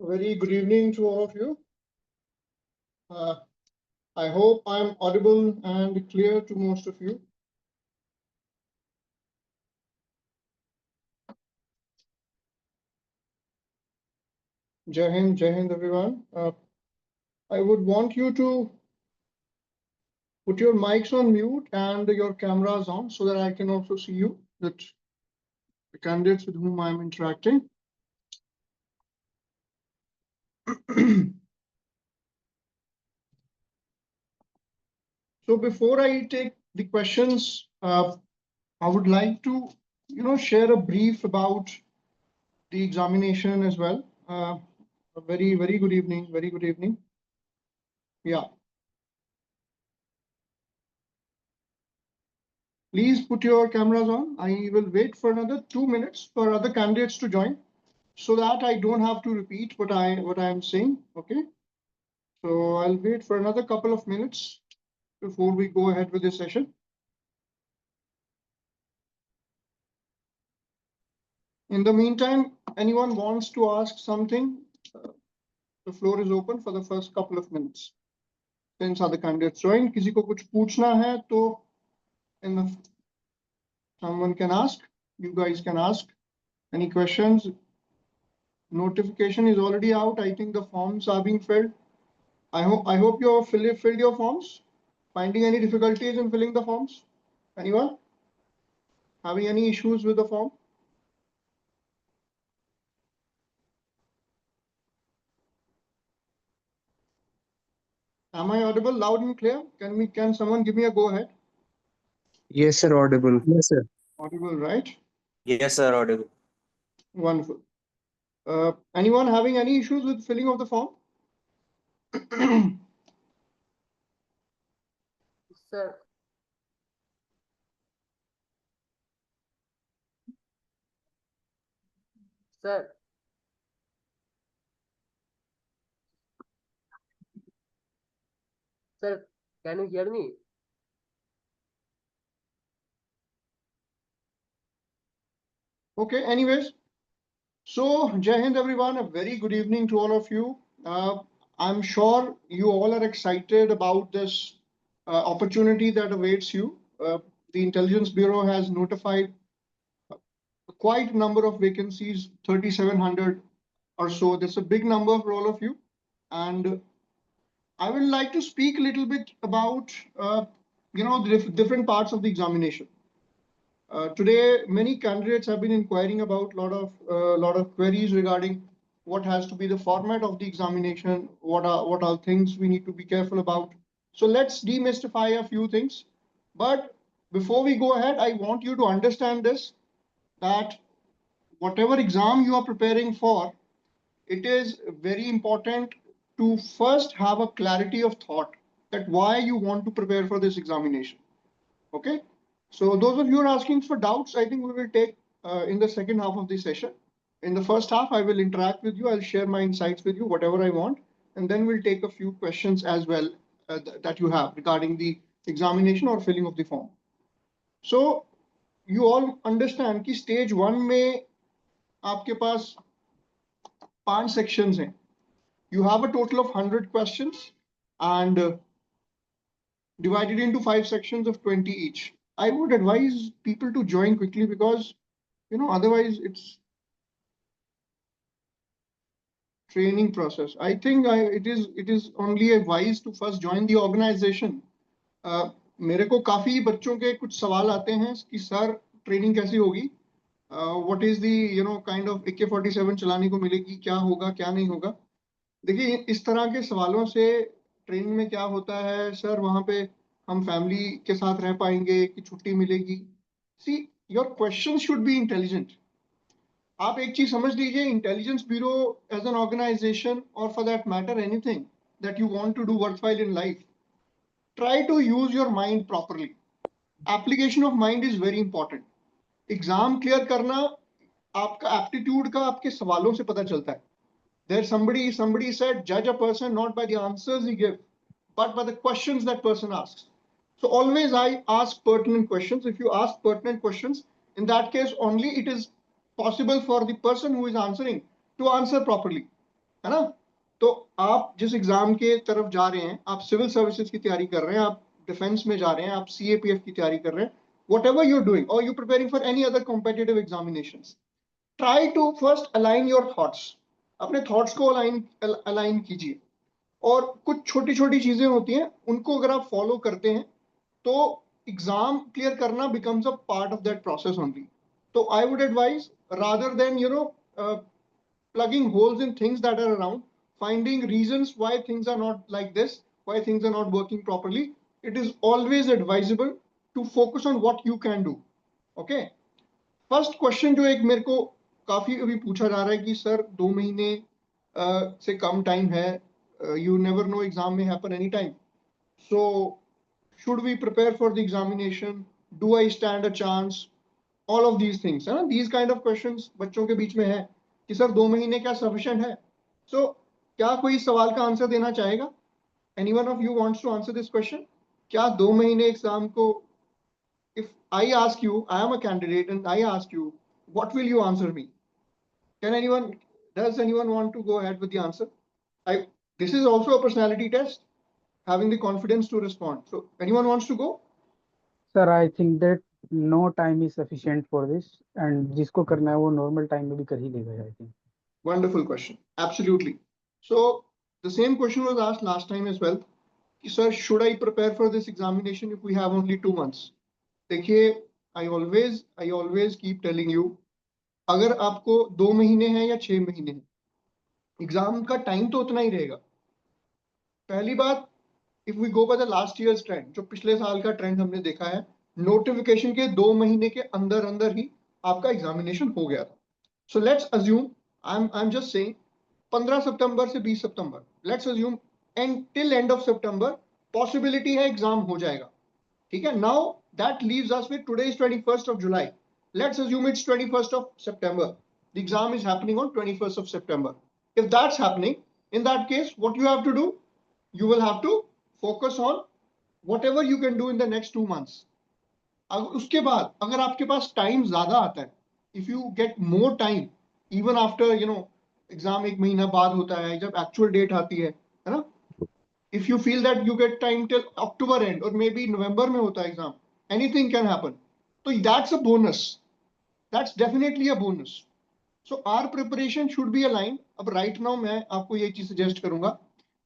Very good evening to all of you. I hope I'm audible and clear to most of you. Jai Hind everyone. I would want you to put your mics on mute and your cameras on so that I can also see you, that the candidates with whom I'm interacting. So before I take the questions, I would like to, share a brief about the examination as well. Very good evening. Very good evening. Yeah. Please put your cameras on. I will wait for another 2 minutes for other candidates to join so that I don't have to repeat what I'm saying. Okay. So I'll wait for another couple of minutes before we go ahead with this session. In the meantime, anyone wants to ask something, the floor is open for the first couple of minutes. Since other candidates join, किसी को कुछ पूछना है तो someone can ask. You guys can ask any questions. Notification is already out. I think the forms are being filled. I hope you have filled your forms. Finding any difficulties in filling the forms? Anyone? Having any issues with the form? Am I audible loud and clear? Can someone give me a go ahead? Yes, sir, audible. Yes, sir. Audible, right? Yes, sir, audible. Wonderful. Anyone having any issues with filling of the form? Sir. Sir. Sir, can you hear me? Okay, anyways. So, Jai Hind everyone, a very good evening to all of you. I'm sure you all are excited about this opportunity that awaits you. The Intelligence Bureau has notified quite a number of vacancies, 3,700 or so. That's a big number for all of you. And I would like to speak a little bit about, the different parts of the examination. Today, many candidates have been inquiring about a lot of queries regarding what has to be the format of the examination, what are things we need to be careful about. So let's demystify a few things. But before we go ahead, I want you to understand this, that whatever exam you are preparing for, it is very important to first have a clarity of thought that why you want to prepare for this examination. Okay. So those of you who are asking for doubts, I think we will take in the second half of the session. In the first half, I will interact with you. I'll share my insights with you, whatever I want. And then we'll take a few questions as well that you have regarding the examination or filling of the form. So you all understand कि stage 1 में आपके पास 5 sections हैं. You have a total of 100 questions and divided into 5 sections of 20 each. I would advise people to join quickly because, otherwise it's training process. I think it is only wise to first join the organization. मेरे को काफी बच्चों के कुछ सवाल आते हैं कि सर ट्रेनिंग कैसी होगी, what is the kind of AK-47 चलाने को मिलेगी, क्या होगा क्या नहीं होगा. देखिए इस तरह के सवालों से ट्रेनिंग में क्या होता है, सर वहां पे हम फैमिली के साथ रह पाएंगे कि छुट्टी मिलेगी. See your question should be intelligent. आप एक चीज समझ लीजिए, intelligence bureau as an organisation और for that matter anything that you want to do worthwhile in life, try to use your mind properly. Application of mind is very important. Exam clear करना आपका aptitude का आपके सवालों से पता चलता है. There somebody said, judge a person not by the answers he gives, but by the questions that person asks. So always I ask pertinent questions. If you ask pertinent questions, in that case only it is possible for the person who is answering to answer properly. है ना? तो आप जिस exam के तरफ जा रहे हैं, आप सिविल सर्विसेज की तैयारी कर रहे हैं, आप डिफेंस में जा रहे हैं, आप CAPF की तैयारी कर रहे हैं, whatever you're doing or you're preparing for any other competitive examinations, try to first align your thoughts. अपने थॉट्स को अलाइन कीजिए, और कुछ छोटी छोटी चीजें होती हैं, उनको अगर आप फॉलो करते हैं तो एग्जाम क्लियर करना becomes a part of that process only. तो I would advise, rather than plugging holes in things that are around, finding reasons why things are not like this, why things are not working properly, it is always advisable to focus on what you can do. Okay. First question जो एक मेरे को काफी अभी पूछा जा रहा है कि सर 2 महीने से कम टाइम है, यू नेवर नो, एग्जाम में happen any time, so should we prepare for the examination, do I stand a chance, all of these things, है ना? दीज काइंड ऑफ क्वेश्चंस बच्चों के बीच में है कि सर 2 महीने क्या सफिशिएंट है? सो क्या कोई इस सवाल का आंसर देना चाहेगा? Anyone of you wants to answer this question? क्या 2 महीने एग्जाम को, if I ask you, I am a candidate and I ask you, what will you answer me? Can anyone, does anyone want to go ahead with the answer? This is also a personality test, having the confidence to respond. So anyone wants to go? Sir, I think that no time is sufficient for this, and जिसको करना है वो normal time में भी कर ही लेगा, I think. Wonderful question. Absolutely. So the same question was asked last time as well. Sir, should I prepare for this examination if we have only 2 months? देखिए, I always keep telling you, अगर आपको 2 महीने हैं या 6 महीने हैं, exam का time तो उतना ही रहेगा. पहली बात, if we go by the last years trend, जो पिछले साल का ट्रेंड हमने देखा है, नोटिफिकेशन के 2 महीने के अंदर अंदर ही आपका एग्जामिनेशन हो गया था. So let's assume, I am just saying 15 सितंबर से 20 सितंबर, let's assume and till end of September possibility है एग्जाम हो जाएगा. ठीक है, now that leaves us with today is 21st of July. Let's assume it's 21st of September. The exam is happening on 21st of September. If that's happening, in that case, what you have to do, you will have to focus on whatever you can do in the next 2 months. उसके बाद अगर आपके पास time ज्यादा आता है, if you get more time, even after exam 1 महीना बाद होता है, जब एक्चुअल डेट आती है ना, if you feel that you get time till October end or maybe November में होता है exam, anything can happen. So that's a bonus. That's definitely a bonus. So our preparation should be aligned. अब right now मैं आपको ये चीज suggest करूंगा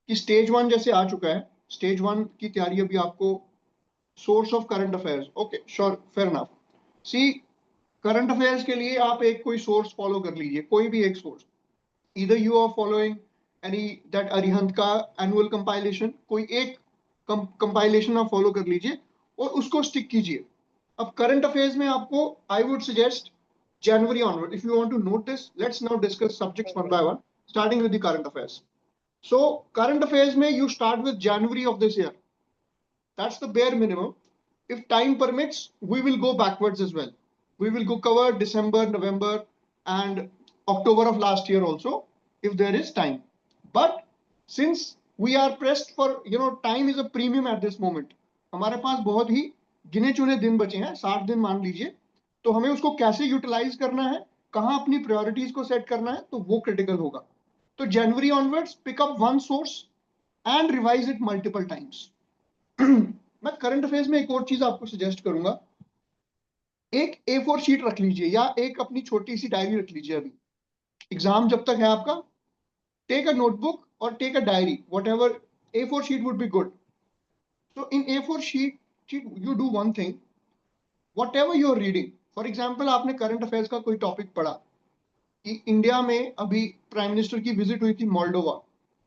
कि स्टेज 1 जैसे आ चुका है, स्टेज 1 की तैयारी अभी आपको, source of current affairs, okay sure, fair enough. See, current affairs के लिए आप एक कोई सोर्स फॉलो कर लीजिए, कोई भी एक source. Either you are following any that Arihant का एनुअल कंपाइलेशन, कोई एक कंपाइलेशन आप फॉलो कर लीजिए और उसको स्टिक कीजिए. अब करंट अफेयर्स में आपको आई would suggest January onward. If you want to note this, let's now discuss subjects one by one, starting with the current affairs. So current affairs में you start with January of this year. That's the bare minimum. If time permits, we will go backwards as well. We will go cover December, November and October of last year also, if there is time. But since we are pressed for, time is a premium at this moment. हमारे पास बहुत ही गिने चुने दिन बचे हैं, 60 दिन मान लीजिए, तो हमें उसको कैसे यूटिलाइज करना है, कहां अपनी प्रायोरिटीज को सेट करना है, तो वो क्रिटिकल होगा. तो January onwards pick up one source and revise it multiple times. मैं करंट अफेयर्स में एक और चीज आपको सजेस्ट करूंगा, एक A4 शीट रख लीजिए या एक अपनी छोटी सी डायरी रख लीजिए. अभी एग्जाम जब तक है आपका, टेक अ नोटबुक और take a diary, whatever, A4 sheet would be good. So in A4 sheet you do one thing, whatever you are reading. For example, आपने करंट अफेयर्स का कोई टॉपिक पढ़ा कि इंडिया में अभी प्राइम मिनिस्टर की visit हुई थी Moldova,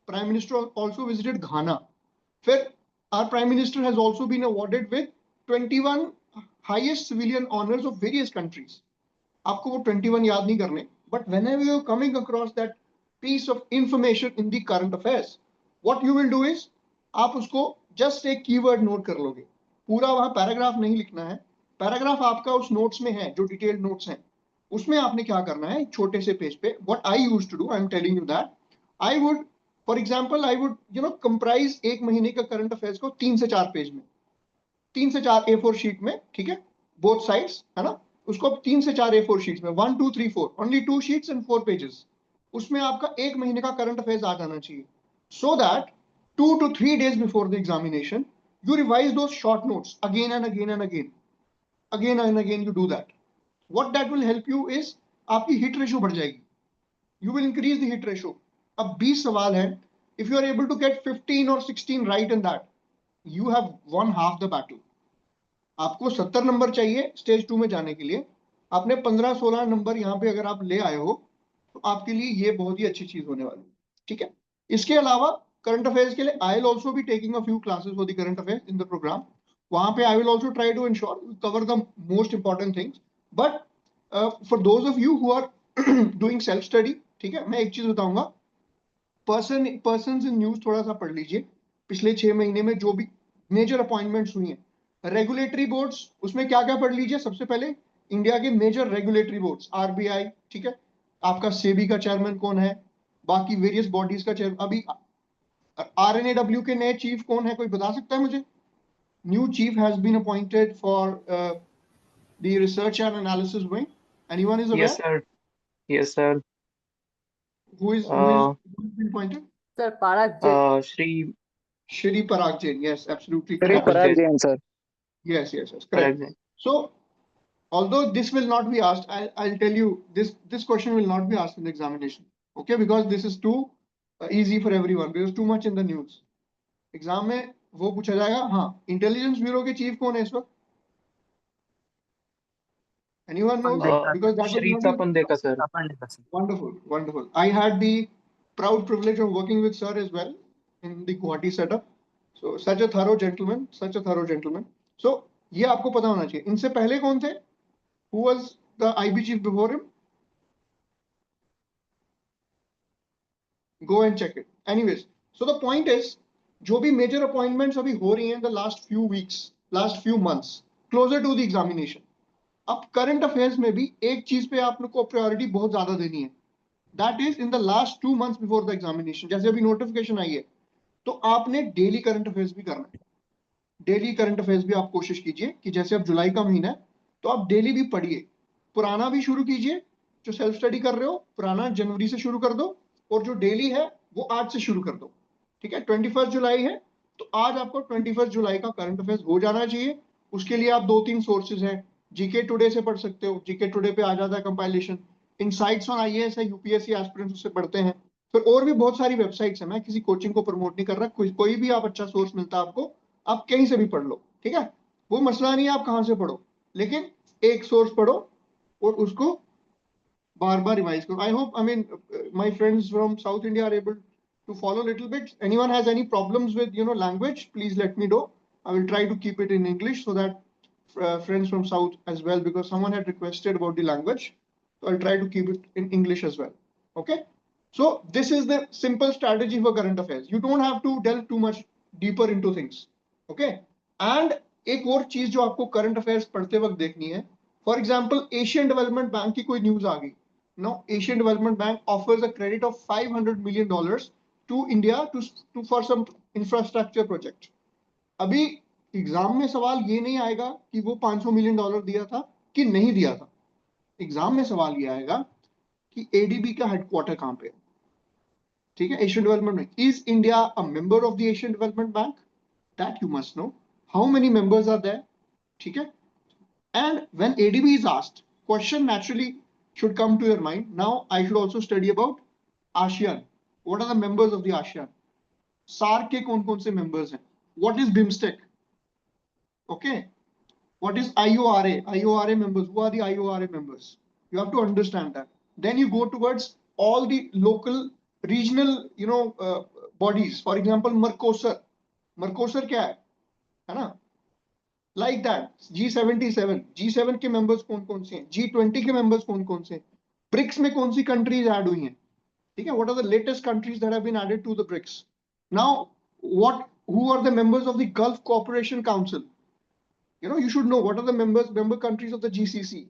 prime minister also visited Ghana, फिर our prime minister has also been awarded with 21 highest civilian honours of various countries. आपको वो 21 याद नहीं करने, but whenever you are coming across that piece of information in the current affairs, what you will do is, आप उसको just एक keyword note कर लोगे. पूरा वहां पैराग्राफ नहीं लिखना है, पैराग्राफ आपका उस नोट्स में है, जो डिटेल्ड नोट्स हैं, उसमें आपने क्या करना है, छोटे से पेज पे, what I used to do, I am telling you that, I would, for example, I would comprise 1 महीने का करंट अफेयर्स को 3 से 4 पेज में, 3 से 4 A4 शीट में, ठीक है, बोथ साइड्स, है ना, उसको 3 से 4 A4 शीट्स में, 1 2 3 4, ओनली 2 शीट्स एंड 4 पेजेस, उसमें आपका 1 महीने का करंट अफेयर्स आ जाना चाहिए, so that 2 to 3 days before the examination you revise those short notes again and again and again you do that. What that will help you is आपकी hit ratio बढ़ जाएगी, you will increase the hit ratio. अब 20 सवाल है, if you are able to get 15 or 16 right in that, you have won half the battle. आपको 70 number चाहिए stage 2 में जाने के लिए, आपने 15-16 नंबर यहाँ पे अगर आप ले आए हो तो आपके लिए ये बहुत ही अच्छी चीज होने वाली है, ठीक है। इसके अलावा करंट अफेयर्स के लिए I will also be taking a few classes for the current affairs in the programme. वहां पे I will also try to ensure cover the most important things, but for those of you who are doing self study, ठीक है, मैं एक चीज बताऊंगा, person in news थोड़ा सा पढ़ लीजिए। पिछले 6 महीने में जो भी मेजर अपॉइंटमेंट्स हुई हैं, रेगुलेटरी बोर्ड्स, उसमें क्या क्या पढ़ लीजिए। सबसे पहले इंडिया के मेजर रेगुलेटरी बोर्ड्स, आरबीआई, ठीक है, आपका सेबी का चेयरमैन कौन है, बाकी वेरियस बॉडीज का चेयरमैन, अभी आरएनएडब्ल्यू के नए चीफ कौन है, कोई बता सकता है मुझे? New chief has been appointed for the research and analysis wing, anyone is Yes, aware? sir. Yes, sir. who is Uh, been appointed? Sir, Parag Jain. Shri Shri Parag Jain, yes, absolutely Shri correct. Parag Parag Jain. Jain, sir. Yes, correct. Parag Jain. So, although this will not be asked, I'll tell you this question will not be asked in the examination, okay? Because this is too easy for everyone. Because too much in the news. Exam में वो पूछा जाएगा, हाँ, intelligence bureau के chief कौन है इस वक्त? Anyone knows? Because that will Shri not be Tapandeka, sir. wonderful. I had the proud privilege of working with sir as well in the Guwahati setup. So such a thorough gentleman. So ये आपको पता होना चाहिए। इनसे पहले कौन थे? Who was the IB chief before him? Go and check it. Anyways, so the point is, जो भी major appointments अभी हो रही हैं in the last few weeks, last few months, closer to the examination. अब करंट अफेयर्स में भी एक चीज पे आप लोग को प्रायोरिटी बहुत ज्यादा देनी है, that is in the last 2 months before the examination. जैसे अभी नोटिफिकेशन आई है तो आपने डेली करंट अफेयर्स भी करना है। डेली करंट अफेयर्स भी आप कोशिश कीजिए कि जैसे अब जुलाई का महीना है तो आप डेली भी पढ़िए, पुराना भी शुरू कीजिए, जो सेल्फ स्टडी कर रहे हो पुराना जनवरी से शुरू कर दो, और जो डेली है वो आज से शुरू कर दो, ठीक है। 21 जुलाई है तो आज आपको 21 जुलाई का करंट अफेयर्स हो जाना चाहिए। उसके लिए आप 2-3 सोर्सेज हैं, जीके टुडे से पढ़ सकते हो, जीके टुडे पे आ जाता है कंपाइलेशन, इनसाइट्स ऑन आईएएस है, यूपीएससी एस्पिरेंट्स उससे पढ़ते हैं, फिर और भी बहुत सारी वेबसाइट्स हैं। मैं किसी कोचिंग को प्रमोट नहीं कर रहा, कोई भी आप अच्छा सोर्स मिलता है आपको, आप कहीं से भी पढ़ लो, ठीक है। वो मसला नहीं है आप कहाँ से पढ़ो, लेकिन एक सोर्स पढ़ो और उसको बार बार रिवाइज करो। I hope, I mean, my friends from South India are able to follow a little bit. Anyone has any problems with language, please let me know. I will try to keep it in English so that friends from south as well, because someone had requested about the language, so I'll try to keep it in English as well. Okay, so this is the simple strategy for current affairs. You don't have to delve too much deeper into things. Okay, and एक और चीज जो आपको current affairs पढ़ते वक्त देखनी है, for example Asian Development Bank की कोई न्यूज आ गई, no, Asian Development Bank offers a credit of $500 million to India to for some infrastructure project. अभी एग्जाम में सवाल ये नहीं आएगा कि वो $500 million दिया था कि नहीं दिया था, एग्जाम में सवाल ये आएगा कि एडीबी का हेडक्वार्टर कहाँ पे है, ठीक है, Asian Development Bank. Is India a member of the Asian Development Bank? That you must know, how many members are there, ठीक है। And when ADB is asked, question naturally should come to your mind. Now I should also study about ASEAN. What are the members of the ASEAN? SARC के कौन-कौन से members हैं? What is BIMSTEC? Okay. What is IORA? IORA members. Who are the IORA members? You have to understand that. Then you go towards all the local, regional, bodies. For example, Mercosur. Mercosur क्या है ना? Like that, G77, G7 के members कौन-कौन से हैं, G20 के members कौन-कौन से हैं, BRICS में कौन सी countries add हुई हैं, ठीक है, what are the latest countries that have been added to the BRICS? Now, who are the members of the Gulf Cooperation Council? You should know what are the member countries of the GCC.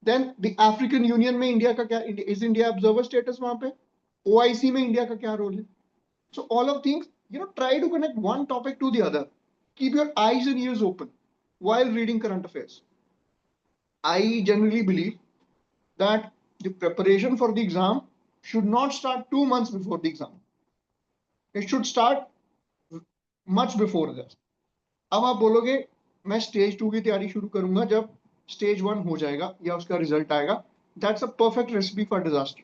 Then the African Union में India का क्या, is India observer status वहाँ पे? OIC में India का क्या role है? So all of things, try to connect one topic to the other. Keep your eyes and ears open while reading current affairs. I generally believe that the preparation for the exam should not start 2 months before the exam. It should start much before that. अब आप बोलोगे मैं stage 2 की तैयारी शुरू करूंगा जब stage 1 हो जाएगा या उसका रिजल्ट आएगा. That's a perfect recipe for disaster.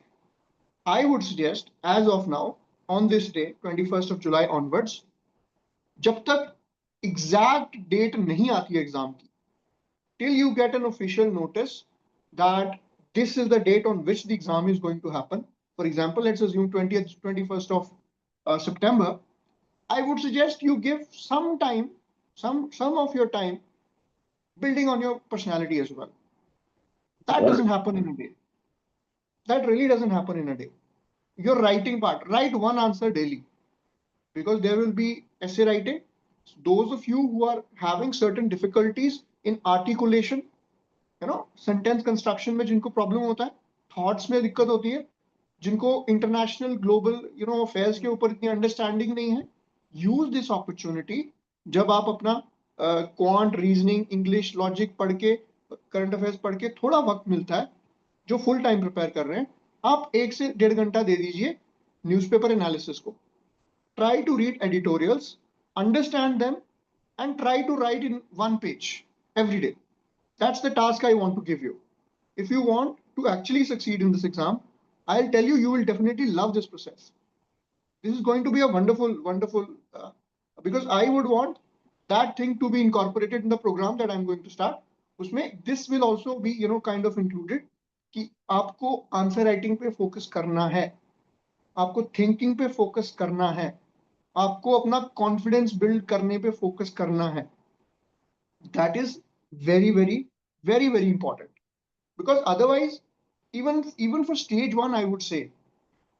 I would suggest, as of now, on this day, 21st of July onwards, जब तक exact date नहीं आती एग्जाम की, till you get an official notice that this is the date on which the exam is going to happen. For example, let's assume 20th, 21st of September. I would suggest you give some time, some of your time building on your personality as well. That doesn't happen in a day. That really doesn't happen in a day. Your writing part, write one answer daily, because there will be essay writing. Those of you who are having certain difficulties in articulation, sentence construction में जिनको problem होता है, thoughts में दिक्कत होती है, जिनको international global affairs के ऊपर इतनी understanding नहीं है, use this opportunity. जब आप अपना quant, reasoning, English, logic पढ़ के, current affairs पढ़ के थोड़ा वक्त मिलता है, जो full time prepare कर रहे हैं, आप 1 से 1.5 घंटा दे दीजिए newspaper analysis को. Try to read editorials, understand them, and try to write in 1 page every day. That's the task I want to give you. If you want to actually succeed in this exam, I'll tell you, you will definitely love this process. This is going to be a wonderful, because I would want that thing to be incorporated in the program that I'm going to start. Usme, this will also be, kind of included कि आपको answer writing पे focus करना है, आपको thinking पे focus करना है, आपको अपना कॉन्फिडेंस बिल्ड करने पे फोकस करना है. That is very, very, very, very important, because otherwise, even for stage 1, I would say,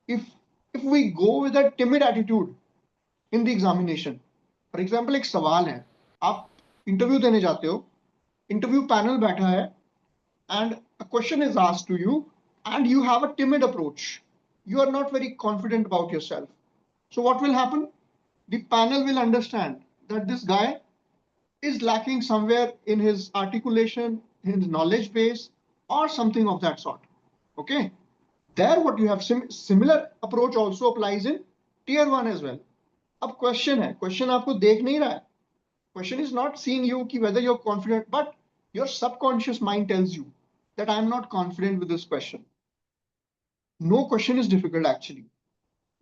if we go with a timid attitude in the examination, for example, एक सवाल है, आप इंटरव्यू देने जाते हो, इंटरव्यू पैनल बैठा है, and a question is asked to you, and you have a timid approach, you are not very confident about yourself. So what will happen? The panel will understand that this guy is lacking somewhere in his articulation, in his knowledge base, or something of that sort. Okay. There, what you have similar approach also applies in tier 1 as well. अब question है, question आपको देख नहीं रहा है. Question is not seeing you कि whether you're confident, but your subconscious mind tells you that I'm not confident with this question. No question is difficult actually.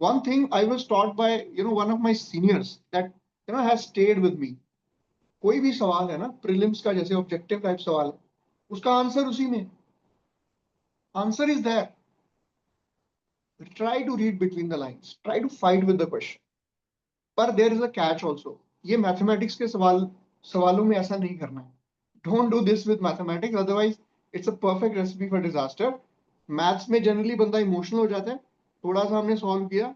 One thing I was taught by one of my seniors that has stayed with me. कोई भी सवाल है ना, prelims का जैसे objective type सवाल है, उसका आंसर उसी में, answer is there. Try to read between the lines, try to fight with the question. पर there is a catch also. ये मैथमेटिक्स के सवालों में ऐसा नहीं करना है. Don't do this with mathematics, otherwise it's a perfect recipe for disaster. Maths में जनरली बंदा इमोशनल हो जाता है, थोड़ा सा हमने सॉल्व किया,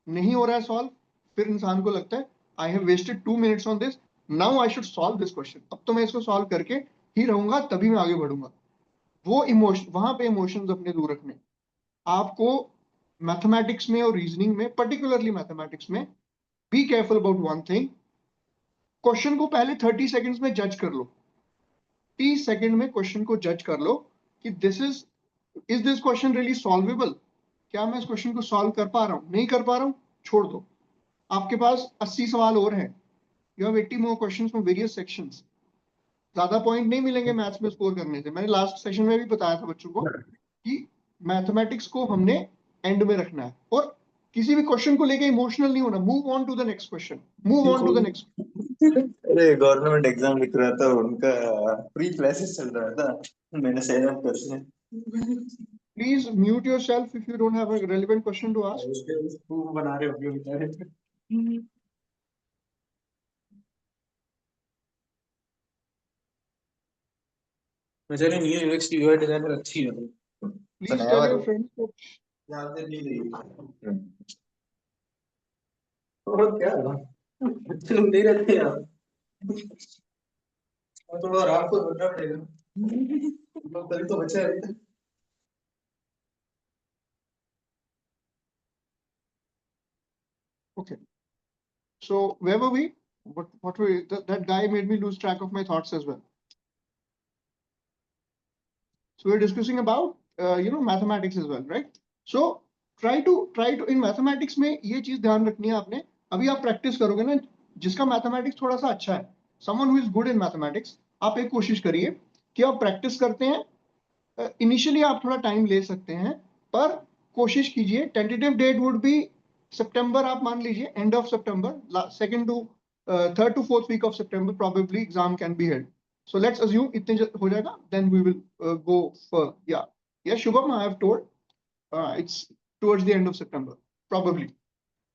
नहीं हो रहा है सॉल्व, फिर इंसान को लगता है I have wasted 2 minutes on this, now I should solve this question, अब तो मैं इसको सॉल्व करके ही रहूंगा, तभी मैं आगे बढ़ूंगा. वो इमोशन, वहां पे इमोशंस अपने दूर रखने. आपको मैथमेटिक्स में और रीजनिंग में, पर्टिकुलरली मैथमेटिक्स में, be careful about one thing. Question को पहले 30 सेकेंड्स में जज कर लो, 30 सेकेंड में क्वेश्चन को जज कर लो कि this is this question really solvable, क्या मैं इस क्वेश्चन को सॉल्व कर पा रहा हूं, नहीं कर पा रहा हूं, छोड़ दो. आपके पास 80 सवाल और हैं, you have 80 more questions from various sections. ज्यादा पॉइंट नहीं मिलेंगे मैथ्स में स्कोर करने से. मैंने लास्ट सेशन में भी बताया था बच्चों को कि मैथमेटिक्स को हमने एंड में रखना है, और किसी भी क्वेश्चन को लेके इमोशनल नहीं होना. Move on to the next question, move on to the next. अरे गवर्नमेंट एग्जाम लिख रहा था, उनका प्री क्लासेस चल रहा था, मैंने साइन अप कर दिया. Please mute yourself if you don't have a relevant question to ask. उसको बना रहे हो बेचारे. बेचारे न्यू यूएक्स की यूआई डिजाइनर अच्छी है. Please tell your friends that याद नहीं रही. और क्या चलो नहीं रहते यार, थोड़ा आराम को करना पड़ेगा, कल तो बचा है. okay. So where were we? What were we? That guy made me lose track of my thoughts as well. So we're discussing about mathematics as well, right? So try to in mathematics में ये चीज ध्यान रखनी है आपने। अभी आप practice करोगे ना, जिसका मैथमेटिक्स थोड़ा सा अच्छा है, someone who is good in mathematics, आप एक कोशिश करिए कि आप प्रैक्टिस करते हैं। इनिशियली आप थोड़ा टाइम ले सकते हैं, पर कोशिश कीजिए। Tentative date would be September, आप मान लीजिए end of September, second to third to fourth week of September probably exam can be held. So let's assume इतने हो जाएगा, then we will go for या Shubham, I have told it's towards the end of September, probably,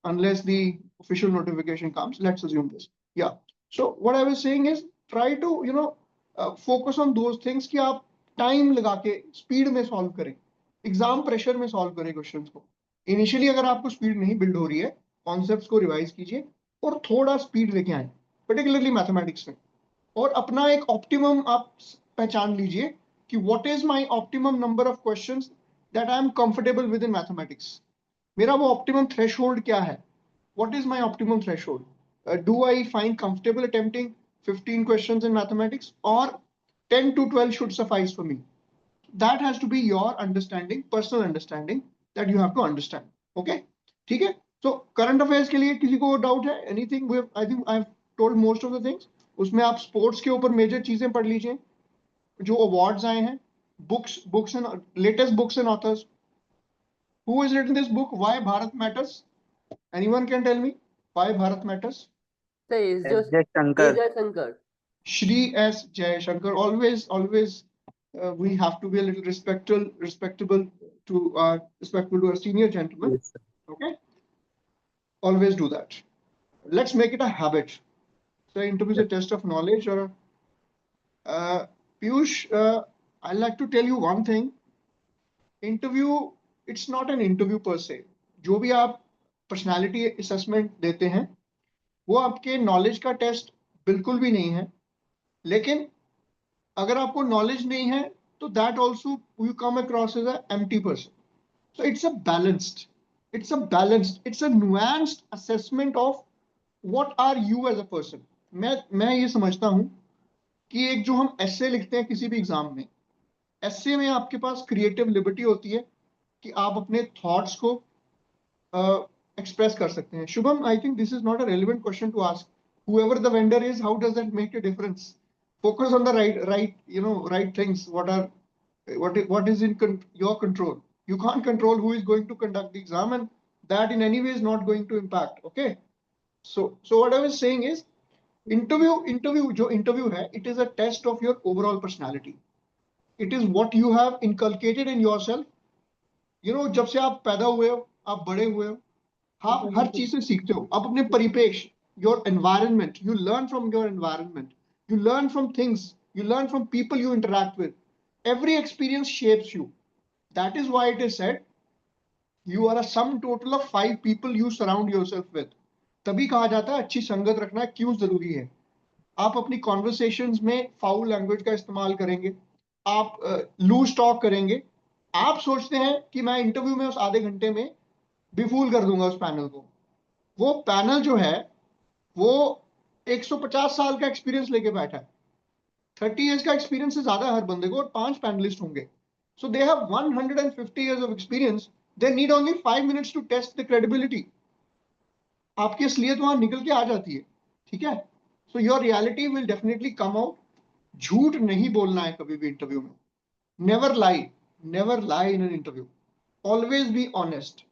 unless the official notification comes. Let's assume this. Yeah. So what I was saying is, try to focus on those things कि आप time लगा के speed में solve करें, exam pressure में solve करें questions को। Initially अगर आपको स्पीड नहीं बिल्ड हो रही है, कॉन्सेप्ट्स को रिवाइज कीजिए और थोड़ा स्पीड लेके आए, पर्टिकुलरली मैथमेटिक्स में। और अपना एक ऑप्टिमम आप पहचान लीजिए कि what is my optimum number of questions that I am comfortable with in mathematics. मेरा वो ऑप्टिमम थ्रेशोल्ड क्या है? What is my optimum threshold? Do I find comfortable attempting 15 questions in mathematics, और 10 to 12 should suffice for me? That has to be your understanding, personal understanding, that you have to understand. Okay, ठीक है? So current affairs के लिए किसी को doubt है? Anything? I think I've told most of the things. उसमें आप sports के ऊपर मेजर चीजें पढ़ लीजिए, जो अवार्ड्स आए हैं, books and latest books and authors. Who has written this book? Why Bharat Matters? Anyone can tell me why Bharat Matters? Sir, Shankar. Shankar. Shri S. Jayashankar. Always, we have to be a little respectable to our senior gentlemen. Yes, sir. Okay. Always do that. Let's make it a habit. So interview is a test of knowledge. Or Piyush, I'd like to tell you one thing. Interview, it's not an interview per se. जो भी आप personality assessment देते हैं, वो आपके knowledge का test बिल्कुल भी नहीं है। लेकिन अगर आपको नॉलेज नहीं है, तो that also you come across as a empty person. So it's a nuanced assessment of what are you as a person. मैं ये समझता हूं कि एक जो हम एस्से लिखते हैं किसी भी एग्जाम में, एस्से में आपके पास क्रिएटिव लिबर्टी होती है कि आप अपने थॉट्स को एक्सप्रेस कर सकते हैं। Shubham, I think this is not a relevant question to ask. Whoever the vendor is, how does that make a difference? Focus on the right things. What is in your control? You can't control who is going to conduct the exam, and that in any way is not going to impact. Okay. So what I was saying is, interview hai, it is a test of your overall personality. It is what you have inculcated in yourself. जब से आप पैदा हुए हो, आप बड़े हुए हो, आप हर चीज से सीखते हो। आप अपने परिपेक्ष, your environment, you learn from your environment, you learn from things, you learn from people you interact with. Every experience shapes you. That is why it is said you are a sum total of 5 people you surround yourself with. तभी कहा जाता है अच्छी संगत रखना क्यों जरूरी है। आप अपनी कॉन्वर्सेशंस में फाउल लैंग्वेज का इस्तेमाल करेंगे, आप लूज टॉक करेंगे, आप सोचते हैं कि मैं इंटरव्यू में उस आधे घंटे में बेफूल कर दूंगा उस पैनल को। वो पैनल जो है वो 150 साल का एक्सपीरियंस लेके बैठा है, 30 इयर्स का एक्सपीरियंस से ज्यादा हर बंदे को, और 5 पैनलिस्ट होंगे। So they have 150 years of experience, they need only 5 minutes to test the credibility. आपकी असलियत वहां निकल के आ जाती है, ठीक है? So your reality will definitely come out. झूठ नहीं बोलना है कभी भी इंटरव्यू में। Never lie in an interview, always be honest.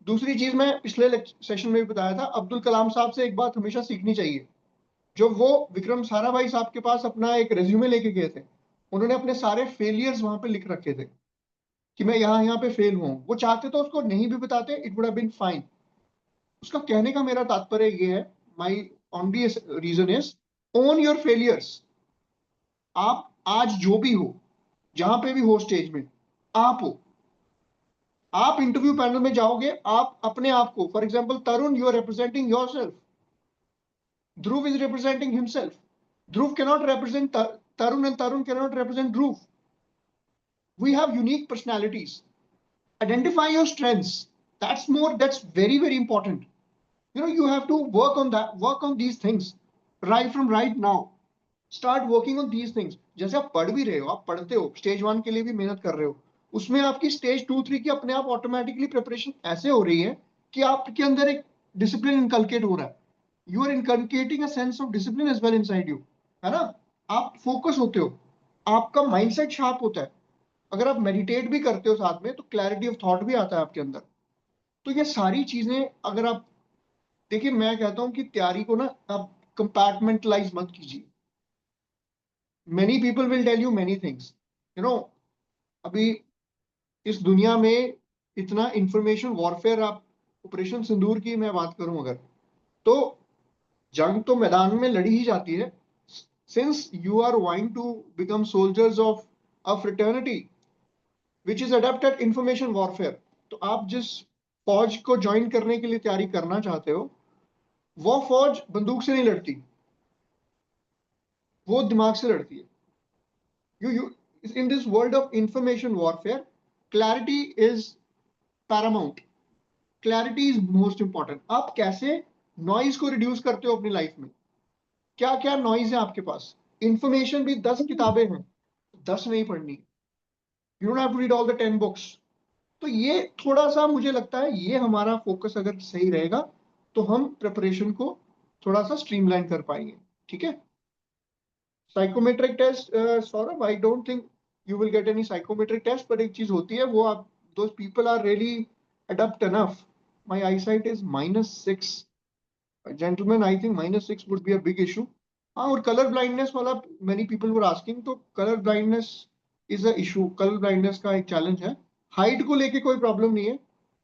दूसरी चीज मैं पिछले सेशन में भी बताया था, अब्दुल कलाम साहब से एक बात हमेशा सीखनी चाहिए। जब वो विक्रम साराभाई साहब के पास अपना एक रेज्यूमे लेके गए थे, उन्होंने अपने सारे फेलियर्स वहां पे लिख रखे थे कि मैं यहाँ पे फेल हुआ हूँ। वो चाहते तो उसको नहीं भी बताते, it would have been fine. उसका कहने का मेरा तात्पर्य ये है, my only reason is own your failures. आप आज जो भी हो, जहां पे भी हो स्टेज में, आप हो। आप इंटरव्यू पैनल में जाओगे, आप अपने आप को, for example Tarun, you are representing yourself, Dhruv is representing himself, Dhruv cannot represent Tarun and Tarun cannot represent Dhruv. We have unique personalities. Identify your strengths. That's very, very important. You have to work on these things right from right now. Start working on these things. जैसे आप पढ़ भी रहे हो, आप पढ़ते हो, stage 1 के लिए भी मेहनत कर रहे हो, उसमें आपकी स्टेज 2-3 की अपने आप ऑटोमेटिकली प्रिपरेशन ऐसे हो रही है कि आपके अंदर एक डिसिप्लिन इनकलकेट हो रहा है. You are inculcating a sense of discipline as well inside you, है ना. आप फोकस होते हो, आपका माइंडसेट शार्प होता है. अगर आप मेडिटेट भी करते हो साथ में तो क्लैरिटी ऑफ थॉट भी आता है आपके अंदर. तो ये सारी चीजें अगर आप देखिए, मैं कहता हूं कि तैयारी को ना आप कंपार्टमेंटलाइज मत कीजिए. Many people will tell you many things, you know. अभी इस दुनिया में इतना इंफॉर्मेशन वॉरफेयर, आप ऑपरेशन सिंदूर की मैं बात करूं अगर, तो जंग तो मैदान में लड़ी ही जाती है. Since you are vying to become soldiers of a fraternity which is adept at information warfare, तो आप जिस फौज को ज्वाइन करने के लिए तैयारी करना चाहते हो, वो फौज बंदूक से नहीं लड़ती, वो दिमाग से लड़ती है. you in this world of information warfare, clarity is paramount. Clarity is most important. आप कैसे नॉइज को रिड्यूस करते हो अपनी लाइफ में. क्या क्या नॉइज है आपके पास. इंफॉर्मेशन भी 10 किताबें हैं, 10 नहीं पढ़नी. You don't have to read all the 10 books. तो ये थोड़ा सा मुझे लगता है, ये हमारा फोकस अगर सही रहेगा तो हम प्रिपरेशन को थोड़ा सा स्ट्रीमलाइन कर पाएंगे. ठीक है. Psychometric test, Saurabh, I don't think you will get any psychometric test, but एक चीज होती है वो आप, those people are really adapt enough. My eyesight is -6. Gentleman, I think -6 would be a big issue. हाँ, और कलर ब्लाइंडनेस वाला many people were asking, तो colour blindness is a issue. Colour blindness का एक चैलेंज है. Height को लेके कोई प्रॉब्लम नहीं है.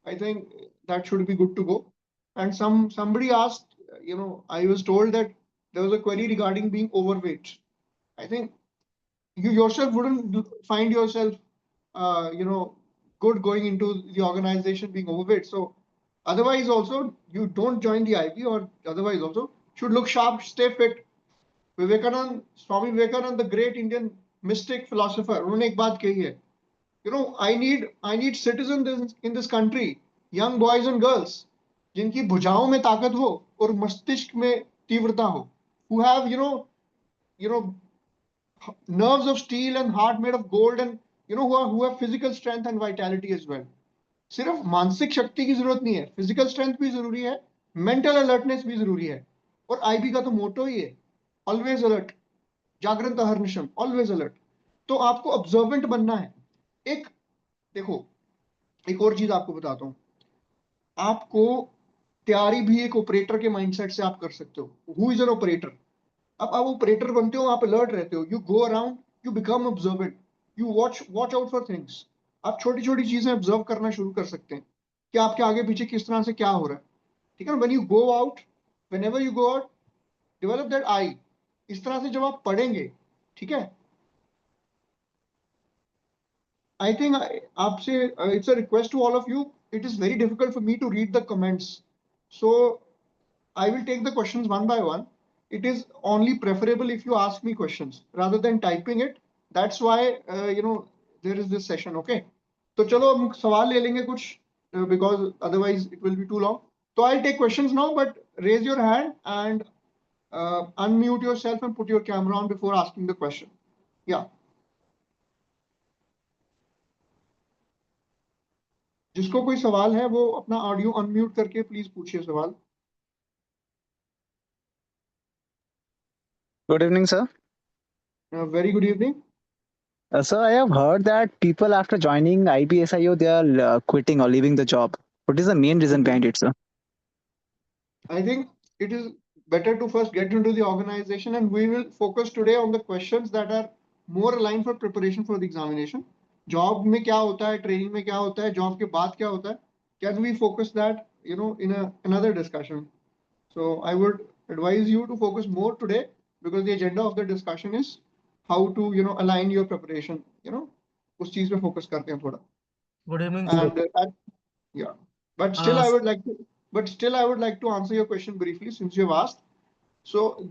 I think that should be good to go. And somebody asked, I was told that there was a query regarding being overweight. I think you yourself wouldn't find yourself, good going into the organization being overweight. So otherwise also you don't join the IB, or otherwise also should look sharp, stay fit. Swami Vivekanand, the great Indian mystic philosopher, उन्होंने एक बात कही है, I need citizens in this country, young boys and girls, जिनकी भुजाओं में ताकत हो और मस्तिष्क में तीव्रता हो, who have nerves of steel and heart made of gold, and who have physical strength and vitality as well. सिर्फ मानसिक शक्ति की जरूरत नहीं है, फिजिकल स्ट्रेंथ भी जरूरी है, मेंटल अलर्टनेस भी जरूरी है. और आईबी का तो मोटो ही है, ऑलवेज अलर्ट, जागरण अहर्निशम, ऑलवेज अलर्ट. तो आपको ऑब्जर्वेंट बनना है. एक देखो, एक और चीज आपको बताता हूं. आपको तैयारी भी एक ऑपरेटर के माइंडसेट से आप कर सकते हो. Who is an operator. अब आप ऑपरेटर बनते हो, आप अलर्ट रहते हो, you go around, you become observant, you watch out for things. आप छोटी छोटी चीजें ऑब्जर्व करना शुरू कर सकते हैं कि आपके आगे पीछे किस तरह से क्या हो रहा है. ठीक है ना. When you go out, whenever you go out, develop that eye. इस तरह से जब आप पढ़ेंगे, ठीक है, आई थिंक आपसे it's a request to all of you. It is very difficult for me to read the comments, so I will take the questions one by one. It is only preferable if you ask me questions rather than typing it. That's why there is this session. Okay. तो चलो हम सवाल ले लेंगे कुछ, because otherwise it will be too long. So I'll take questions now, but raise your hand and unmute yourself and put your camera on before asking the question. Yeah. जिसको कोई सवाल है वो अपना ऑडियो अनम्यूट करके please पूछिए सवाल. Good evening, sir. Very good evening. Sir, I have heard that people after joining IB ACIO, they are quitting or leaving the job. What is the main reason behind it, sir? I think it is better to first get into the organization, and we will focus today on the questions that are more aligned for preparation for the examination. Job में क्या होता है, training में क्या होता है, job के बाद क्या होता है, can we focus that in another discussion? So I would advise you to focus more today, because the agenda of the discussion is how to align your preparation. उस चीज पे focus करते हैं थोड़ा. Good evening, sir. And yeah, but still I would like to answer your question briefly since you have asked. So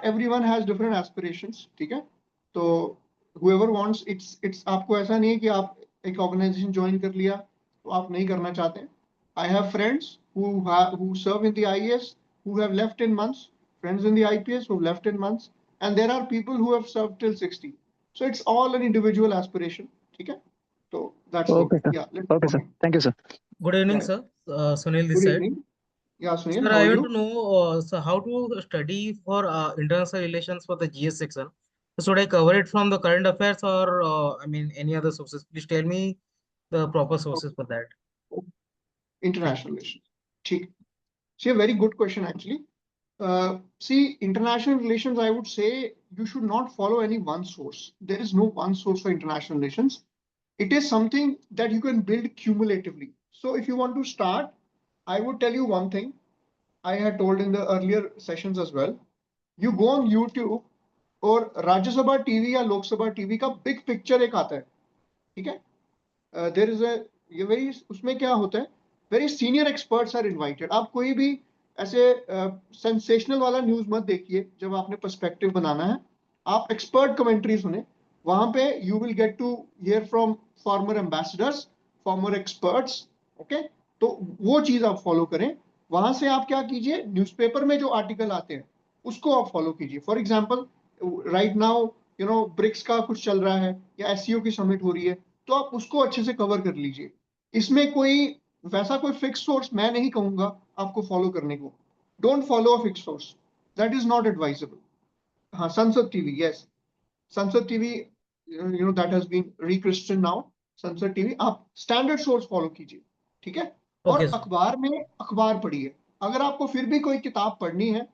everyone has different aspirations. ठीक है. तो whoever wants, it's आपको ऐसा नहीं है कि आप एक organization join कर लिया तो आप नहीं करना चाहते हैं. I have friends who serve in the IAS who have left in months, friends in the IPS who have left in months, and there are people who have served till 60. So it's all an individual aspiration. ठीक है. So That's Okay, good. sir. Yeah. Let's Okay, go sir. ahead. Thank you, sir. Good evening, Yeah. sir. Sunil this Good side. evening. Yeah, Sunil, Sir, how I are want to you? know so how to study for international relations for the GS section. Should I cover it from the current affairs or I mean any other sources? Please tell me the proper sources for that. International relations. ठीक. See, a very good question actually. See, international relations, I would say you should not follow any one source. There is no one source for international relations. It is something that you can build cumulatively. So if you want to start, I would tell you one thing I had told in the earlier sessions as well. You go on YouTube और Rajya Sabha TV या Lok Sabha TV का big picture एक आता है, ठीक है? There is a ये very उसमें क्या होता है, very senior experts are invited. आप कोई भी ऐसे सेंसेशनल वाला न्यूज मत देखिए जब आपने पर्सपेक्टिव बनाना है. आप एक्सपर्ट कमेंट्री सुने. वहां पे you will get to hear from former ambassadors, former experts. Okay, तो वो चीज आप फॉलो करें. वहां से आप क्या कीजिए, न्यूज़पेपर में जो आर्टिकल आते हैं उसको आप फॉलो कीजिए. For example right now BRICS का कुछ चल रहा है या एससीओ की समिट हो रही है, तो आप उसको अच्छे से कवर कर लीजिए. इसमें कोई वैसा कोई फिक्स सोर्स मैं नहीं कहूंगा आपको फॉलो करने को. Don't follow a fix source, that is not advisable. हाँ, Sansad TV, yes, Sansad TV, that has been rechristened now. Sansad TV आप स्टैंडर्ड सोर्स फॉलो कीजिए, ठीक है. और Okay, sir. अखबार में अखबार पढ़िए. अगर आपको फिर भी कोई किताब पढ़नी है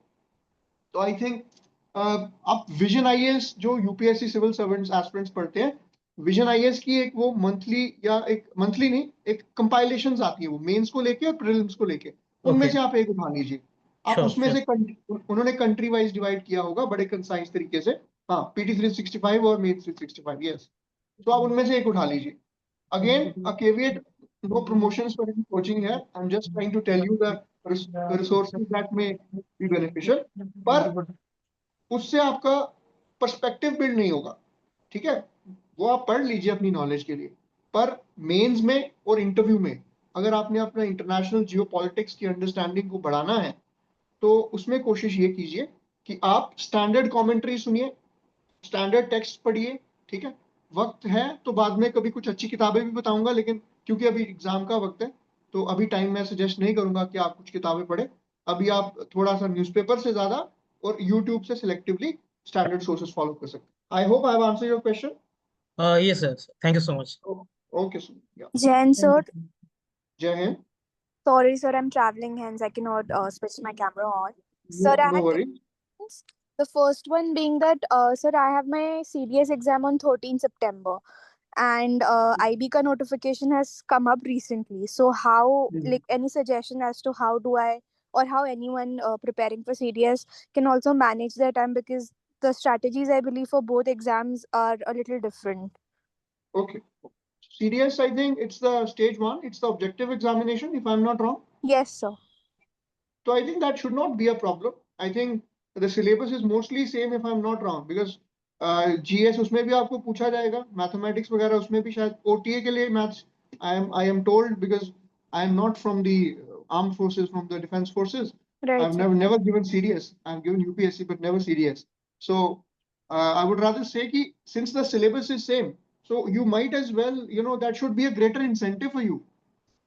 तो आई थिंक आप विजन आईएएस जो यूपीएससी सिविल सर्वेंट्स एस्पिरेंट्स पढ़ते हैं, विजन आईएएस की एक वो मंथली या एक मंथली नहीं, एक कंपाइलेशंस आती है वो मेंस को लेके और प्रीलिम्स को लेके. उनमें Okay. से आप एक उठा लीजिए. आप Sure, उसमें sure. से उन्होंने कंट्री वाइज डिवाइड किया होगा बड़े कंसाइज तरीके से. हाँ, पीटी 365 और मेन 365, यस. तो आप उनमें से एक उठा लीजिए. Again a caveat, no promotions for any coaching है. I am just trying to tell you the resources that may be beneficial. पर उससे आपका पर्सपेक्टिव बिल्ड नहीं होगा, ठीक है. वो आप पढ़ लीजिए अपनी नॉलेज के लिए, पर मेंस में और इंटरव्यू में अगर आपने अपना इंटरनेशनल जियोपॉलिटिक्स की अंडरस्टैंडिंग को बढ़ाना है तो उसमें कोशिश ये कीजिए कि आप स्टैंडर्ड कमेंट्री सुनिए, स्टैंडर्ड टेक्स्ट पढ़िए, ठीक है. वक्त है तो बाद में कभी कुछ अच्छी किताबें भी बताऊंगा, लेकिन क्योंकि अभी एग्जाम का वक्त है तो अभी टाइम मैं सजेस्ट नहीं करूंगा कि आप कुछ किताबें पढ़े. अभी आप थोड़ा सा न्यूज़पेपर से ज्यादा और यूट्यूब से सिलेक्टिवली स्टैंडर्ड सोर्सेज फॉलो कर सकते. आई hope I have answered your question. Yes, sir. Thank you so much. Okay sir. Jen, sir. जय Hind. Sorry, sir, I'm traveling, hence I cannot switch my camera on. Sir, I no had very. questions. The first one being that, sir, I have my CDS exam on 13 September, and IB ka notification has come up recently. So, how, like, any suggestion as to how do I, or how anyone preparing for CDS can also manage their time, because the strategies I believe for both exams are a little different. Okay. CDS, I think it's the stage 1, it's the objective examination, if I'm not wrong. Yes, sir. So I think that should not be a problem. I think the syllabus is mostly same if I'm not wrong, because GS उसमें भी आपको पूछा जाएगा, mathematics वगैरह उसमें भी शायद OTA के लिए maths. I am told, because I am not from the armed forces, from the defense forces. Right. I've sir. never given CDS. I've given UPSC but never CDS. So I would rather say कि since the syllabus is same, so you might as well, that should be a greater incentive for you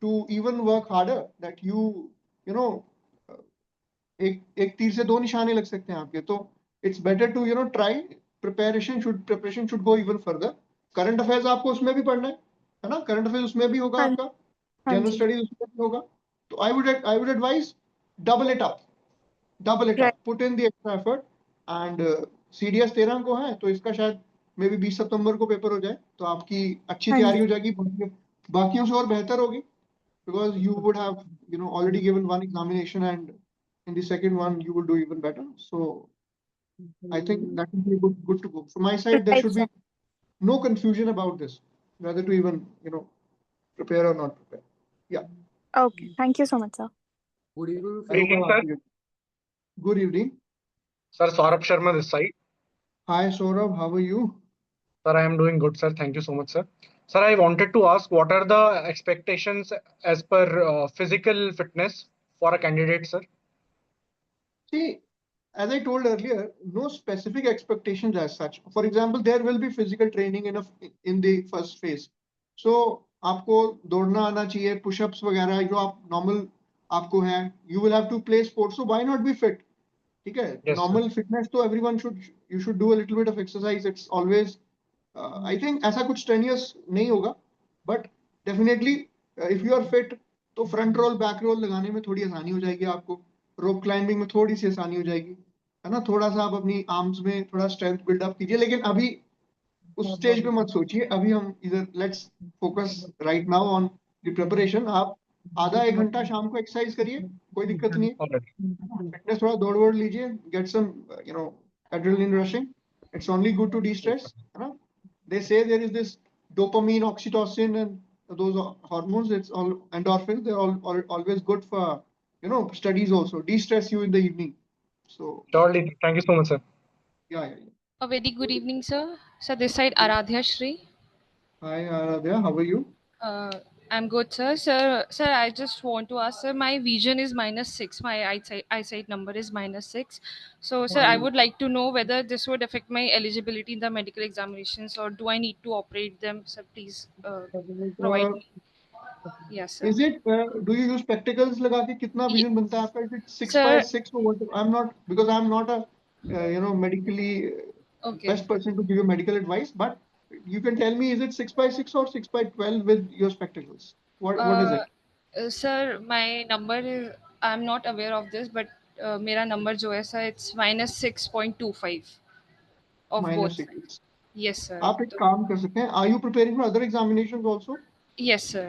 to even work harder. That you know एक तीर से दो निशाने लग सकते हैं आपके. तो it's better to try. Preparation should go even further. Current affairs आपको उसमें भी पढ़ना है ना. करंट अफेयर्स उसमें भी होगा हाँ, आपका. हाँ जनरल जी. स्टडीज उसमें भी होगा. तो I would advise double it up. Right. Put in the extra effort. And CDS 13 को है तो इसका शायद मे बी 20 सितंबर को पेपर हो जाए, तो आपकी अच्छी हाँ तैयारी जी. हो जाएगी, बाकियों से और बेहतर होगी. Because you would have already given one examination, and in the second one you will do even better. So I think that will be good to go. From my side, there Right, should sir. be no confusion about this, whether to even prepare or not prepare. Yeah. Okay. Thank you so much, sir. Good evening, I hope sir. I've answered it. Good evening. Sir, Saurabh Sharma this side. Hi Saurabh, how are you? Sir, I am doing good, sir. Thank you so much, sir. Sir, I wanted to ask, what are the expectations as per physical fitness for a candidate, sir? See, as I told earlier, no specific expectations as such. For example, there will be physical training in the first phase. So आपको दौड़ना आना चाहिए, pushups वगैरह जो आप normal आपको है, you will have to play sports, so why not be fit, ठीक है? Yes, sir. नॉर्मल फिटनेस तो everyone you should do a little bit of exercise, it's always I think ऐसा कुछ strenuous नहीं होगा, but definitely if you are fit तो front roll back roll लगाने में थोड़ी आसानी हो जाएगी आपको, रोप क्लाइंबिंग में थोड़ी सी आसानी हो जाएगी, है ना? थोड़ा सा आप अपनी आर्म्स में थोड़ा स्ट्रेंथ बिल्डअप कीजिए, लेकिन अभी उस स्टेज पे मत सोचिए, अभी हम इधर let's focus right now on the preparation. आप आधा एक घंटा शाम को एक्सरसाइज करिए, कोई दिक्कत नहीं है, All right. फिटनेस थोड़ा दौड़ वोड़ लीजिए, get some you know adrenaline rushing, it's only good to destress, है ना? They say there is this dopamine, oxytocin, and those hormones. It's all endorphins. They're always good for studies also. De-stress you in the evening. So Surely. Thank you so much, sir. yeah. A very good evening, sir. Sir, this side Aradhya Shri. Hi Aradhya, how are you? I'm good, sir. Sir, I just want to ask, sir, my vision is -6. My eyesight number is -6. So, sir, I would like to know whether this would affect my eligibility in the medical examinations, or do I need to operate them? Sir, please provide me. Yes, sir. Is it? Do you use spectacles? लगा के कितना vision बनता है आपका? Is it 6 by Sir, 6 or what? I'm not, because I'm not a medically okay. best person to give you medical advice, but you can tell me, is it 6 by 6 or 6 by 12 with your spectacles? What is it? Sir, my number is, I'm not aware of this, but मेरा number जो है sir, it's -6.25 of both sides. -6. Yes, sir. आप एक काम कर सकते हैं, are you preparing for other examinations also? Yes, sir.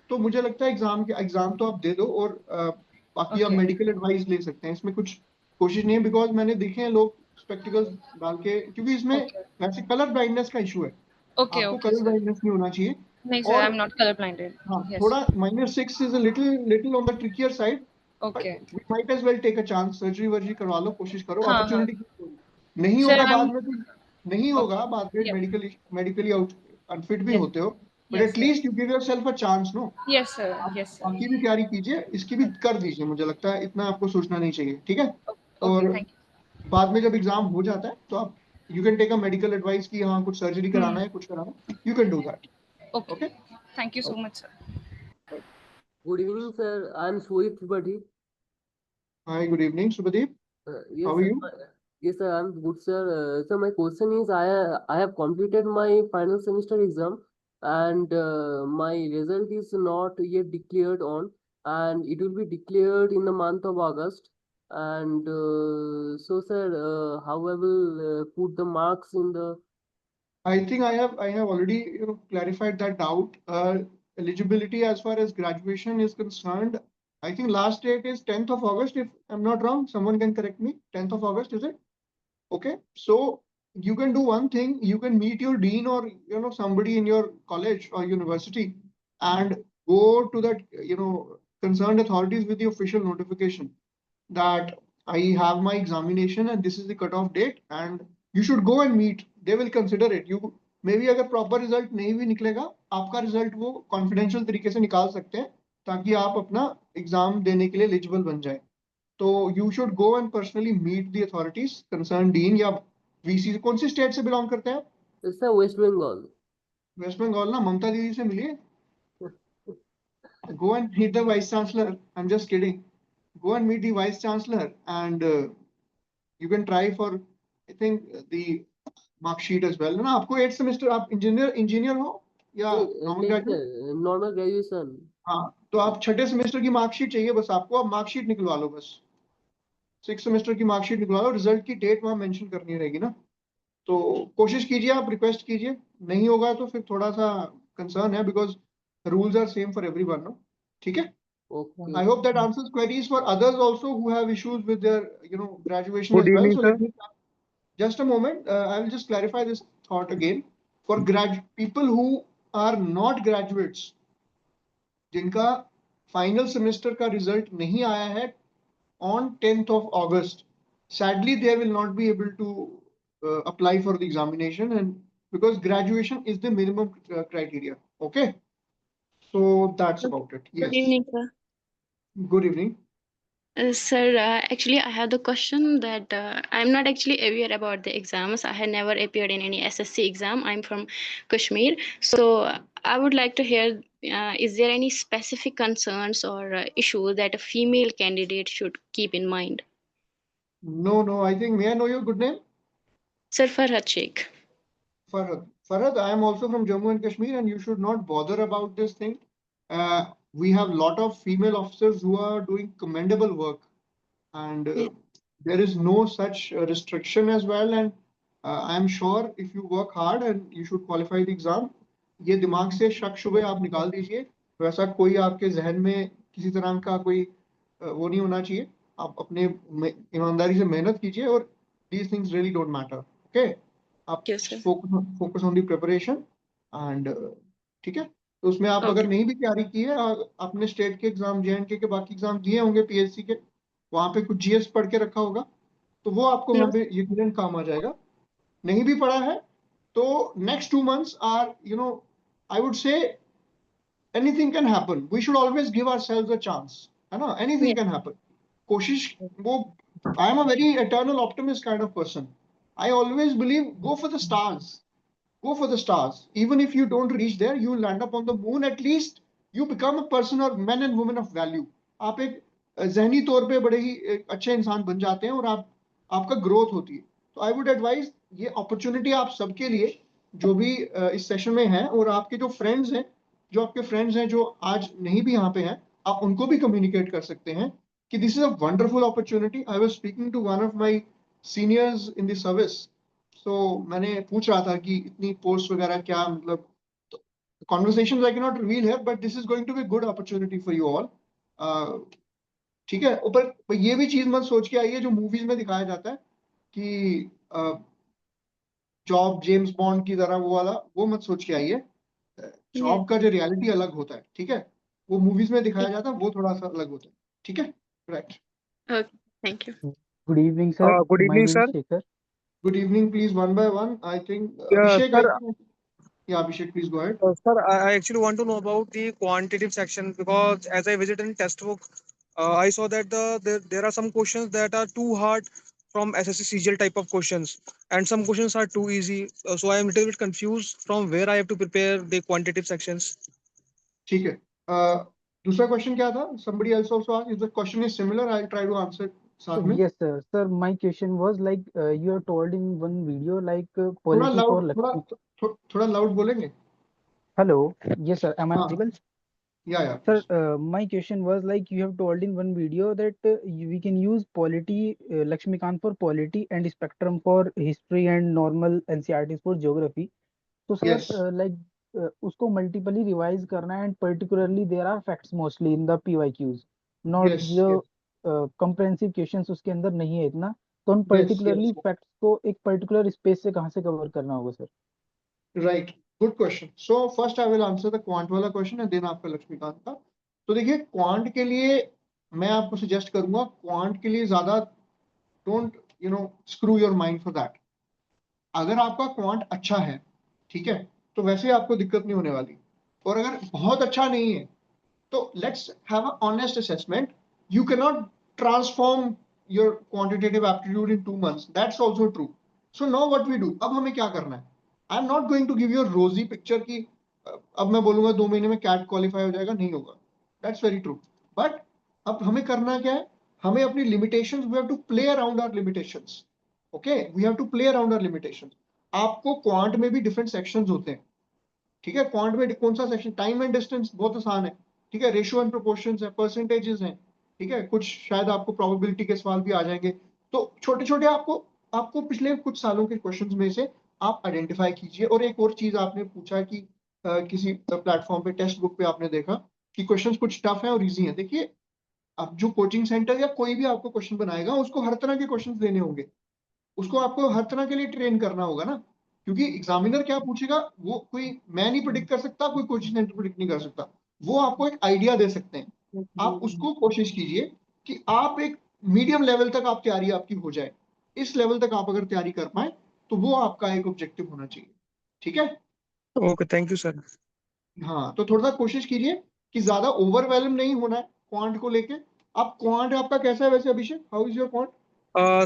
तो मुझे लगता है एग्जाम तो आप दे दो, और बाकी आप Okay. मेडिकल एडवाइस ले सकते हैं, इसमें कुछ कोशिश नहीं है, बिकॉज मैंने देखे हैं लोग स्पेक्टिकल्स डाल के, क्योंकि इसमें Okay. वैसे कलर ब्लाइंडनेस का इशू है, Okay, आपको okay, कलर sir. ब्लाइंडनेस नहीं होना चाहिए। नहीं sir, और I'm not color blinded. हाँ, Yes. थोड़ा -6 is a little on the trickier side, Okay. But we might as well take a chance, surgery वर्जरी करवा लो, कोशिश करो, हाँ, अपॉर्चुनिटी नहीं Sir, होगा बाद I'm में तो नहीं होगा, okay. बाद में Yeah. मेडिकली अनफिट भी Yes. होते हो, but Yes, sir. At least you give yourself a chance, no? Yes, sir. आप Yes, sir. बाकी भी तैयारी कीजिए, इसकी भी कर दीजिए, मुझे लगता है इतना आपको सोचना नहीं चाहिए, ठीक है? Okay, और thank you. बाद में जब एग्जाम हो जाता है तो आप you can take a medical advice कि हाँ कुछ सर्जरी कराना है, कुछ कराना है, you can do that. Okay. Okay. Thank you so much, sir. Good evening, sir. I'm Sohit Tripathi. Hi, good evening Shubhdeep, Yes, how are sir. You? Yes, sir. I'm good, sir. Sir, my question is, I have completed my final semester exam, and my result is not yet declared on, and it will be declared in the month of August. And so, sir, how I will put the marks in the. I think I have already clarified that doubt. Eligibility as far as graduation is concerned, I think last date is 10th of August, if I'm not wrong. Someone can correct me. 10th of August, is it? Okay, so you can do one thing. You can meet your dean or somebody in your college or university and go to that concerned authorities with the official notification that I have my examination and this is the cutoff date, and you should go and meet. They will consider it. You maybe अगर proper result नहीं भी निकलेगा, आपका result वो confidential तरीके से निकाल सकते हैं ताकि आप अपना एग्जाम देने के लिए एलिजिबल बन जाए। तो you should go and personally meet the authorities, concerned dean या VC। कौन सी स्टेट से बिलोंग करते हैं आप? Yes, sir, West Bengal. West Bengal ना, ममता दीदी से मिलिए। Go and meet the vice chancellor. I'm just kidding. Go and meet the vice chancellor and you can try for, I think, the mark sheet as well. ना आपको 8th semester आप engineer हो या normal graduate? Normal graduation. हाँ, तो आप 6ठे semester की marksheet चाहिए बस आपको, आप मार्कशीट निकलवा लो बस, 6th सेमेस्टर की मार्कशीट निकलवा लो, रिजल्ट की डेट वहां मेंशन करनी रहेगी ना। तो कोशिश कीजिए, आप रिक्वेस्ट कीजिए, नहीं होगा तो फिर थोड़ा सा कंसर्न है, because rules are same for everyone, no? ठीक है? Okay. I hope that answers queries for others also who have issues with their graduation Good as well. evening, So sir. let me just a moment. I will just clarify this thought again. For people who are not graduates, जिनका final semester का result नहीं आया है on 10th of August, sadly they will not be able to apply for the examination, and because graduation is the minimum criteria. Okay, so that's about it. Yes. Good evening, sir. Good evening. Sir, actually, I have the question that I'm not actually aware about the exams. I had never appeared in any SSC exam. I'm from Kashmir. So I would like to hear, is there any specific concerns or issues that a female candidate should keep in mind? No, I think, may I know your good name? Sir, Farhat Sheikh. Farhad, I am also from Jammu and Kashmir, and you should not bother about this thing. We have a lot of female officers who are doing commendable work, and there is no such restriction as well. And I am sure if you work hard and you should qualify the exam, ये दिमाग से शक शुबे आप निकाल दीजिए. वैसा कोई आपके जहन में किसी तरह का कोई वो नहीं होना चाहिए. आप अपने ईमानदारी से मेहनत कीजिए और these things really don't matter. Okay? आप focus on the preparation and ठीक है. तो उसमें आप अगर नहीं भी तैयारी की है, आपने स्टेट के एग्जाम, JNK के बाकी एग्जाम दिए होंगे, PSC के, वहां पे कुछ GS पढ़ के रखा होगा, तो वो आपको वहां पे यकीनन काम आ जाएगा. नहीं भी पढ़ा है तो next 2 months are, I would say anything can happen. We should always give ourselves a chance, है ना? Anything can happen. कोशिश वो, I am a very eternal optimist kind of person. I always believe go for the stars. Go for the stars. Even if you don't reach there, you will land up on the moon. At least you become a person or men and women of value. आप एक ज़हनी तौर पे बड़े ही एक अच्छे इंसान बन जाते हैं और आपका ग्रोथ होती है. तो आई वुड एडवाइज ये अपॉर्चुनिटी आप सबके लिए जो भी इस सेशन में है, और आपके जो फ्रेंड्स हैं, जो आज नहीं भी यहाँ पे हैं, आप उनको भी कम्युनिकेट कर सकते हैं कि this is a wonderful opportunity. I was speaking to one of my seniors in the service. तो मैंने पूछ रहा था कि इतनी पोस्ट वगैरह क्या, मतलब conversations I cannot reveal here, but this is going to be a good opportunity for you all. ठीक है. ऊपर ये भी चीज मत सोच के आइए जो मूवीज में दिखाया जाता है कि जॉब जेम्स बॉन्ड की तरह वो वाला, वो मत सोच के आइए. जॉब का जो रियलिटी अलग होता है, ठीक है. वो मूवीज में दिखाया जाता है, वो थोड़ा सा अलग होता है. ठीक है. Right. Thank you. Good evening, sir. Good My evening, name sir. is Shekhar. Good evening, please, one by one. I think Yeah, Abhishek, sir. Yeah, Abhishek, please go ahead. Sir, I actually want to know about the quantitative section because as I visited in textbook, I saw that there are some questions that are too hard from SSC CGL type of questions, and some questions are too easy. So I am a little bit confused from where I have to prepare the quantitative sections. ठीक है. दूसरा question क्या था? Somebody else also asked. If the question is similar, I'll try to answer साथ में. Yes, sir. Sir, my question was like you have told in one video like थोड़ा policy for loud, Lakshmi. थोड़ा loud बोलेंगे? Hello. Yes, sir. Am I हाँ. audible? Yeah, Sir, please. my question was like you have told in one video that we can use polity, Lakshmikant for polity and spectrum for history and normal NCERTs for geography. So sir, Yes. उसको multiply revise करना है and particularly there are facts mostly in the PYQs. Not Yes, जो yes. comprehensive questions उसके अंदर नहीं है इतना, तो हम Yes, particularly yes. facts को एक particular space से कहाँ से cover करना होगा sir? Right. Good question. So first I will answer the quant वाला question and then आपका लक्ष्मीकांत का. तो देखिए quant के लिए मैं आपको suggest करूंगा, quant के लिए ज़्यादा don't screw your mind for that. अगर आपका quant अच्छा है, ठीक है, तो वैसे आपको दिक्कत नहीं होने वाली. और अगर बहुत अच्छा नहीं है, तो let's have an honest assessment. You cannot transform your quantitative aptitude in 2 months. That's also true. So now what we do? अब हमें क्या करना है? I'm not going to give you a rosy picture कि अब मैं बोलूंगा 2 महीने में CAT qualify हो जाएगा, नहीं होगा. That's very true. But अब हमें करना क्या है? हमें अपनी limitations, we have to play around our limitations. Okay? We have to play around our limitations. आपको quant में भी different sections होते हैं. ठीक है. क्वांट में कौन सा सेक्शन? टाइम एंड डिस्टेंस बहुत आसान है. ठीक है. रेशियो एंड प्रोपोर्शंस है, परसेंटेजेस हैं. ठीक है. कुछ शायद आपको प्रोबेबिलिटी के सवाल भी आ जाएंगे. तो छोटे छोटे आपको पिछले कुछ सालों के क्वेश्चंस में से आप आइडेंटिफाई कीजिए. और एक और चीज आपने पूछा कि किसी प्लेटफॉर्म पे, टेक्स्ट बुक पे आपने देखा कि क्वेश्चंस कुछ टफ है और इजी है. देखिए, अब जो कोचिंग सेंटर या कोई भी आपको क्वेश्चन बनाएगा, उसको हर तरह के क्वेश्चन देने होंगे. उसको आपको हर तरह के लिए ट्रेन करना होगा ना, क्योंकि एग्जामिनर क्या पूछेगा वो कोई मैं नहीं प्रिडिक्ट कर सकता, कोई कोचिंग सेंटर प्रिडिक्ट नहीं कर सकता. वो आपको एक आइडिया दे सकते हैं. आप उसको कोशिश कीजिए कि आप एक मीडियम लेवल तक आप तैयारी आपकी हो जाए. इस लेवल तक आप अगर तैयारी कर पाए तो वो आपका एक ऑब्जेक्टिव होना चाहिए. ठीक है. Okay, thank you, sir. हाँ, तो थोड़ा सा कोशिश कीजिए कि ज्यादा ओवरवेलम नहीं होना है क्वांट को लेके. आप क्वांट आपका कैसा है वैसे Abhishek? How is your quant?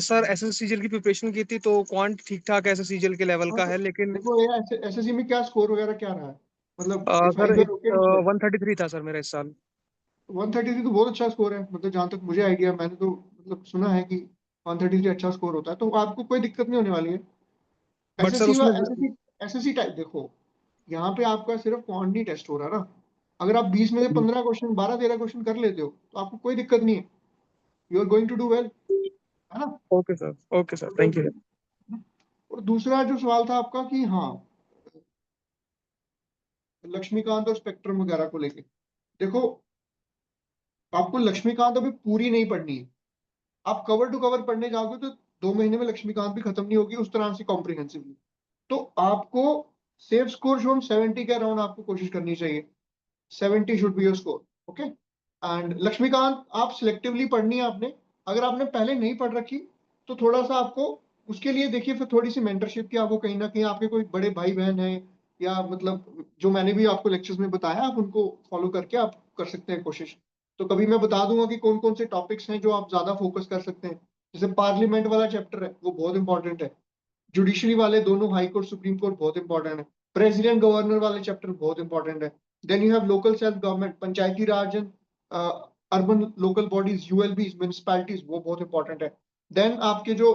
Sir SSC CGL की प्रिपरेशन की थी तो क्वांट ठीक ठाक एसएससीजीएल के लेवल का है, लेकिन देखो ये एसएससी में क्या स्कोर वगैरह क्या रहा है, मतलब if I sir were okay to 133 था सर मेरा इस साल। 133 तो बहुत अच्छा स्कोर है, मतलब जहां तक मुझे आइडिया, मैंने तो मतलब सुना है कि 133 अच्छा स्कोर होता है, तो आपको कोई दिक्कत नहीं होने वाली है। बट सर एसएससी उसमें एसएससी एसएससी टाइप देखो, यहाँ पे आपका सिर्फ क्वांट नहीं टेस्ट हो रहा ना। अगर आप 20 में से 15 क्वेश्चन 12-13 क्वेश्चन कर लेते हो तो आपको कोई दिक्कत नहीं है, you are going to do well, है ना। Okay sir thank you. और दूसरा जो सवाल था आपका कि हाँ लक्ष्मीकांत और स्पेक्ट्रम वगैरह को लेके, देखो आपको लक्ष्मीकांत अभी पूरी नहीं पढ़नी है। आप कवर टू कवर पढ़ने जाओगे तो 2 महीने में लक्ष्मीकांत भी खत्म नहीं होगी उस तरह से कॉम्प्रिहेंसिवली। तो आपको सेफ स्कोर जो हम 70 के अराउंड आपको कोशिश करनी चाहिए, 70 should be your score, okay. And Laxmikanth आप सिलेक्टिवली पढ़नी है आपने, अगर आपने पहले नहीं पढ़ रखी तो थोड़ा सा आपको उसके लिए देखिए फिर थोड़ी सी मेंटरशिप की, आपको कहीं ना कहीं आपके कोई बड़े भाई बहन हैं या मतलब जो मैंने भी आपको लेक्चर्स में बताया आप उनको फॉलो करके आप कर सकते हैं कोशिश। तो कभी मैं बता दूंगा कि कौन कौन से टॉपिक्स हैं जो आप ज्यादा फोकस कर सकते हैं। जैसे पार्लियामेंट वाला चैप्टर है वो बहुत इंपॉर्टेंट है, जुडिशरी वाले दोनों हाई कोर्ट सुप्रीम कोर्ट बहुत इंपॉर्टेंट है, प्रेसिडेंट गवर्नर वाले चैप्टर बहुत इंपॉर्टेंट है। Then you have local self government, Panchayati Raj and urban local bodies, ULBs, municipalities, वो बहुत इंपॉर्टेंट है। देन आपके जो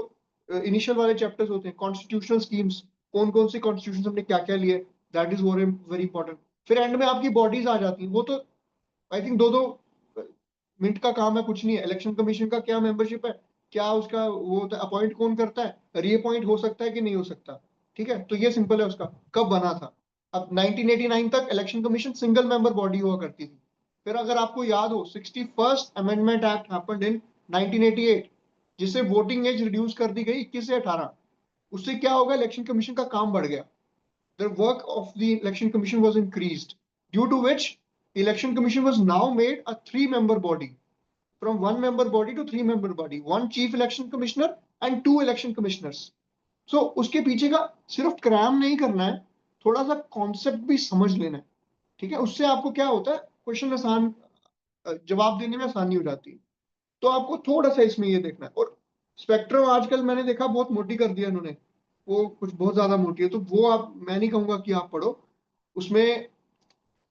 इनिशियल वाले चैप्टर्स होते हैं, कॉन्स्टिट्यूशनल स्कीम्स, कौन कौन सी कॉन्स्टिट्यूशन हमने क्या क्या लिए, that is very very important. फिर एंड में आपकी बॉडीज आ जाती हैं, वो तो आई थिंक 2-2 मिनट का काम है, कुछ नहीं है। इलेक्शन कमीशन का क्या मेंबरशिप है, क्या उसका वो अपॉइंट कौन करता है, रीअपॉइंट हो सकता है कि नहीं हो सकता, ठीक है। तो ये सिंपल है उसका कब बना था। अब 1989 तक election commission single member body हुआ करती थी। फिर अगर आपको याद हो 61st amendment act happened in 1988, जिससे वोटिंग एज रिड्यूस कर दी गई 21 से 18। उससे क्या होगा, इलेक्शन कमीशन का काम बढ़ गया, the work of the election commission was increased, due to which election commission was now made a 3-member body, from 1-member body to 3-member body, one chief election commissioner and 2 election commissioners. So उसके पीछे का सिर्फ cram नहीं करना है, थोड़ा सा concept भी समझ लेना है, ठीक है। उससे आपको क्या होता है, क्वेश्चन आसान, जवाब देने में आसानी हो जाती है। तो आपको थोड़ा सा इसमें ये देखना है। और स्पेक्ट्रम आजकल मैंने देखा बहुत मोटी कर दिया इन्होंने, वो कुछ बहुत ज्यादा मोटी है, तो वो आप, मैं नहीं कहूंगा कि आप पढ़ो उसमें।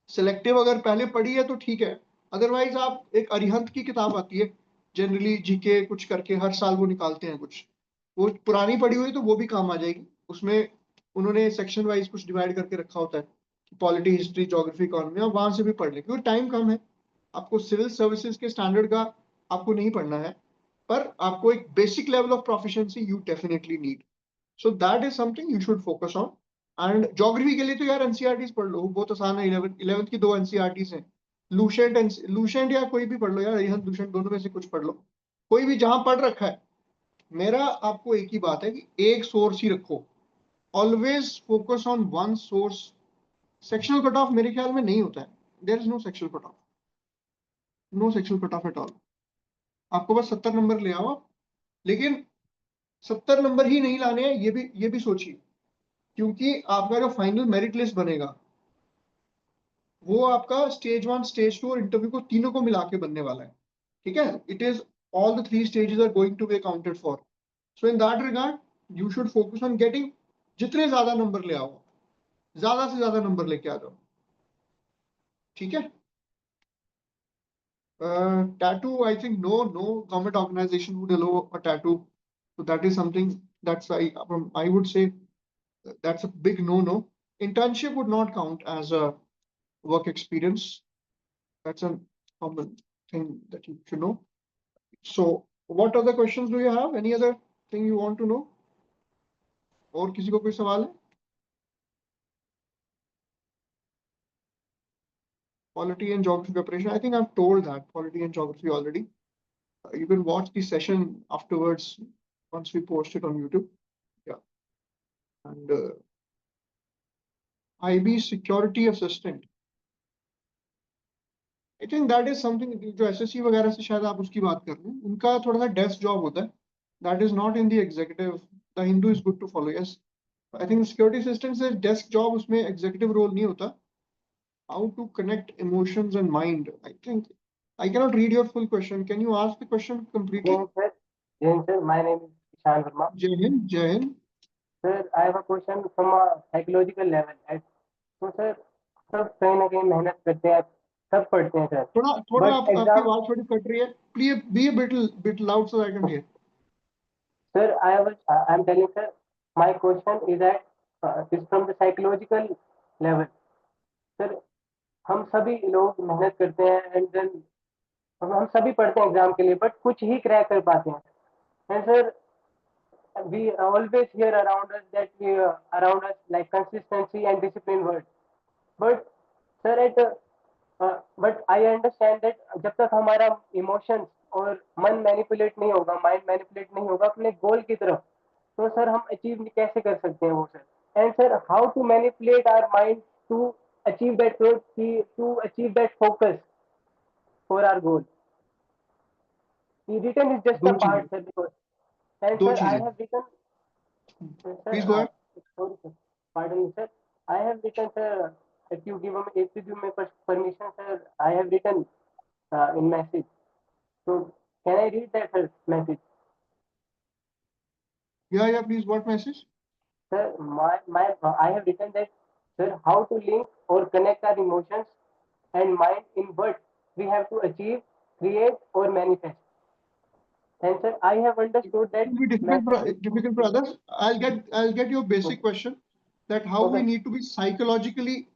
सिलेक्टिव अगर पहले पढ़ी है तो ठीक है, अदरवाइज आप एक अरिहंत की किताब आती है जनरली जीके कुछ करके, हर साल वो निकालते हैं कुछ, वो पुरानी पढ़ी हुई तो वो भी काम आ जाएगी। उसमें उन्होंने सेक्शन वाइज कुछ डिवाइड करके रखा होता है, पॉलिटी, हिस्ट्री, ज्योग्राफी, इकोनॉमी, आप वहां से भी पढ़ लें क्योंकि टाइम कम है। आपको सिविल सर्विसेज के स्टैंडर्ड का आपको नहीं पढ़ना है, पर आपको एक basic level of proficiency you definitely need, so that is something you should focus on. And geography के लिए तो यार एनसीईआरटीज पढ़ लो, बहुत आसान है। 11th की 2 एनसीईआरटीज हैं, लूसेंट या कोई भी पढ़ लो यार, यहाँ लूसेंट दोनों में से कुछ पढ़ लो, कोई भी जहां पढ़ रखा है। मेरा आपको एक ही बात है कि एक सोर्स ही रखो, always focus on one source. Sectional cut off मेरे ख्याल में नहीं होता है, there is no sectional cut off, no sectional cut off at all. आपको बस 70 नंबर ले आओ आप, लेकिन 70 नंबर ही नहीं लाने हैं, ये भी सोचिए, क्योंकि आपका जो फाइनल मेरिट लिस्ट बनेगा वो आपका स्टेज 1, स्टेज 2 और इंटरव्यू को तीनों को मिला के बनने वाला है, ठीक है। It is all the 3 stages are going to be accounted for. So in that regard you should focus on getting, जितने ज्यादा नंबर ले आओ, ज्यादा से ज्यादा नंबर लेके आ जाओ, ठीक है। Tattoo, I think no government organization would allow a tattoo. So that is something that's I would say that's a big no. Internship would not count as a work experience. That's a common thing that you should know. So what other questions do you have? Any other thing you want to know? और किसी को कोई सवाल है? Polity and geography preparation. I think I've told that polity and geography already. You can watch the session afterwards once we post it on YouTube. Yeah. And IB security assistant. I think that is something जो SSC वगैरह से शायद आप उसकी बात कर रहे हैं, उनका थोड़ा सा डेस्क जॉब होता है. That is not in the executive. The Hindu is good to follow. Yes. I think security assistant से desk job उसमें executive role नहीं होता. How to connect emotions and mind. I think I cannot read your full question. Can you ask the question completely? Jain sir, my name is Ishan Verma. Jai Hind, Jai Hind. Sir, I have a question from a psychological level. So sir, सब कहीं ना कहीं मेहनत करते हैं, सब पढ़ते हैं सर. थोड़ा But आपकी exam, आवाज थोड़ी कट रही है. Please be a bit loud so I can hear. sir, I'm telling sir, my question is that is from the psychological level. Sir, हम सभी लोग मेहनत करते हैं and then हम सभी पढ़ते हैं एग्जाम के लिए, but कुछ ही क्रैक कर पाते हैं. And sir, we always hear around us that around us like consistency and discipline word. But sir, but I understand that जब तक हमारा इमोशंस और मन मैनिपुलेट नहीं होगा, माइंड मैनिपुलेट नहीं होगा अपने गोल की तरफ, तो सर हम अचीव कैसे कर सकते हैं वो sir. And sir, how to manipulate our mind to achieve that goal, to achieve that focus for our goal. Written is just a part, sir. And दो sir, I चीजें. have written. Please go ahead. Sorry, sir. Pardon me, sir. I have written, sir. If you give me permission, sir, I have written in message. So can I read that message? Yeah. Please, what message? Sir, I have written that, sir, how to link or connect our emotions and mind in what we have to achieve, create, or manifest. And sir, I have understood that It will be difficult for others. I'll get your basic question, that how we need to be psychologically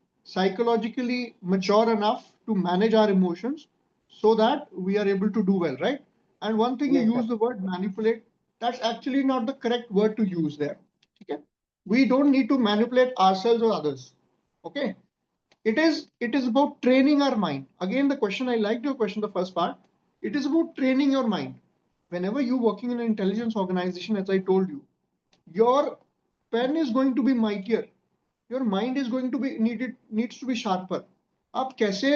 mature enough to manage our emotions so that we are able to do well, right? And one thing, you Yes, use sir. the word manipulate. That's actually not the correct word to use there. Okay? We don't need to manipulate ourselves or others. Okay? It is about training our mind. Again, the question, I liked your question, the first part. It is about training your mind. Whenever you're working in an intelligence organization, as I told you, your pen is going to be mightier. Your mind is going to be needs to be sharper. आप कैसे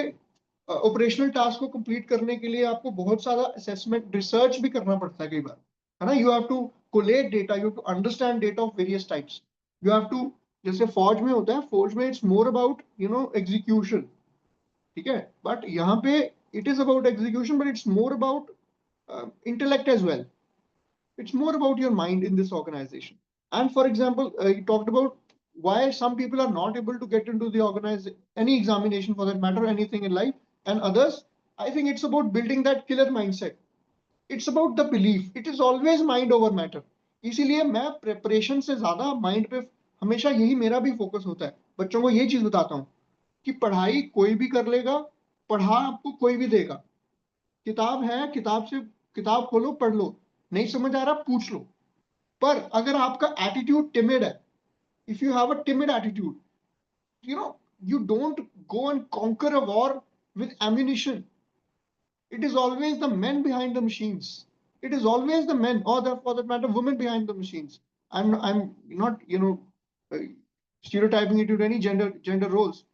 operational task को complete करने के लिए आपको बहुत सारा assessment research भी करना पड़ता है कई बार, है ना. You have to collate data, you have to understand data of various types. You have to, जैसे फौज में होता है, फौज में इट्स मोर अबाउट एग्जीक्यूशन, ठीक है. बट यहाँ पे it is about execution, but it's more about intellect as well. It's more about your mind in this organization. And for example, you talked about why some people are not able to get into the any examination for that matter, anything in life, and others. I think it's about building that killer mindset. It's about the belief. It is always mind over matter. इसीलिए मैं preparation से ज्यादा mind पे हमेशा, यही मेरा भी focus होता है. बच्चों को ये चीज बताता हूँ कि पढ़ाई कोई भी कर लेगा, पढ़ा आपको कोई भी देगा. किताब है, किताब खोलो, पढ़ लो, नहीं समझ आ रहा पूछ लो. पर अगर आपका एटीट्यूड टिमिड है, if you have a timid attitude, you don't go and conquer a war with ammunition. It is always the men behind the machines. It is always the men, or for that matter, women behind the machines. I'm not uh, stereotyping it to any gender roles.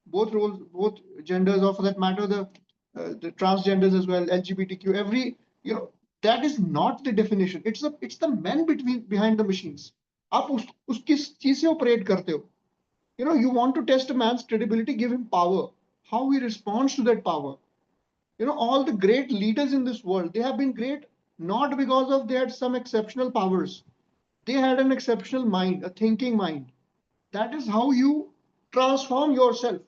Both roles, both genders, or for that matter, the transgenders as well, LGBTQ. That is not the definition. It's the men behind the machines. आप उस किस चीज से operate करते हो? You want to test a man's credibility, give him power. How he responds to that power. All the great leaders in this world, they have been great not because of they had some exceptional powers. They had an exceptional mind, a thinking mind. That is how you transform yourself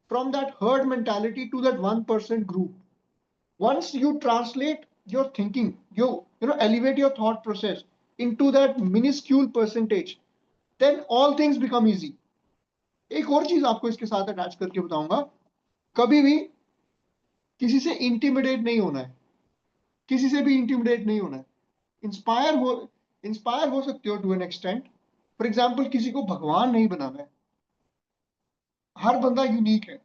from that herd mentality to that 1% group. Once you translate your thinking, you elevate your thought process into that minuscule percentage, then all things become easy. एक और चीज आपको इसके साथ attach करके बताऊंगा. कभी भी किसी से इंटिमिडेट नहीं होना है. किसी से भी इंटिमिडेट नहीं होना है. इंस्पायर हो सकते हो to an extent. For example, किसी को भगवान नहीं बनाना है. हर बंदा यूनिक है.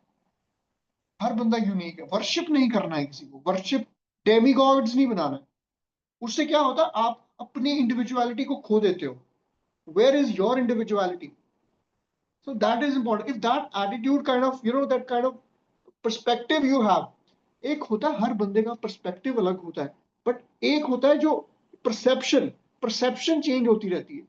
हर बंदा यूनिक है. वर्शिप नहीं करना है किसी को. वर्शिप डेमीगॉड्स नहीं बनाना है. उससे क्या होता है, आप अपनी इंडिविजुअलिटी को खो देते हो. Where is your individuality? So that is important. If that attitude kind of, that kind of perspective you have, एक होता है हर बंदे का perspective अलग होता है, but एक होता है जो perception change होती रहती है,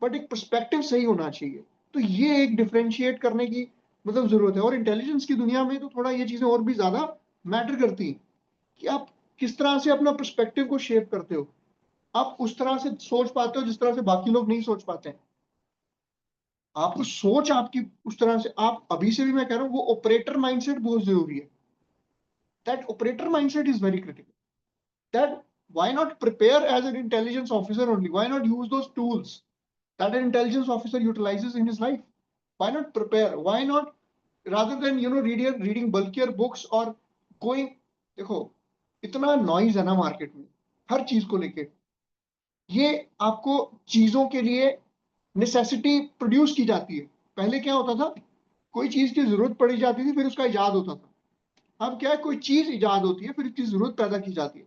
but एक perspective सही होना चाहिए. तो ये एक differentiate करने की जरूरत है. और इंटेलिजेंस की दुनिया में तो थोड़ा ये चीजें और भी ज्यादा मैटर करती हैं कि आप किस तरह से अपना पर्सपेक्टिव को शेप करते हो। आप उस तरह से सोच पाते हो जिस तरह से बाकी लोग नहीं सोच पाते हैं। आपको सोच आपकी उस तरह से, आप अभी से भी मैं कह रहा हूँ, वो ऑपरेटर माइंडसेट बहुत जरूरी है। That operator mindset is very critical. That why not prepare as an intelligence officer only? Why not use those tools that an intelligence officer utilizes in his life? Why not prepare? Why not, rather than reading bulkier books or going, देखो इतना noise है ना market में हर चीज को लेके, ये आपको चीजों के लिए नेसेसिटी प्रोड्यूस की जाती है। पहले क्या होता था, कोई चीज की जरूरत पड़ी जाती थी, फिर उसका इजाद होता था। अब क्या है, कोई चीज इजाद होती है, फिर उसकी जरूरत पैदा की जाती है।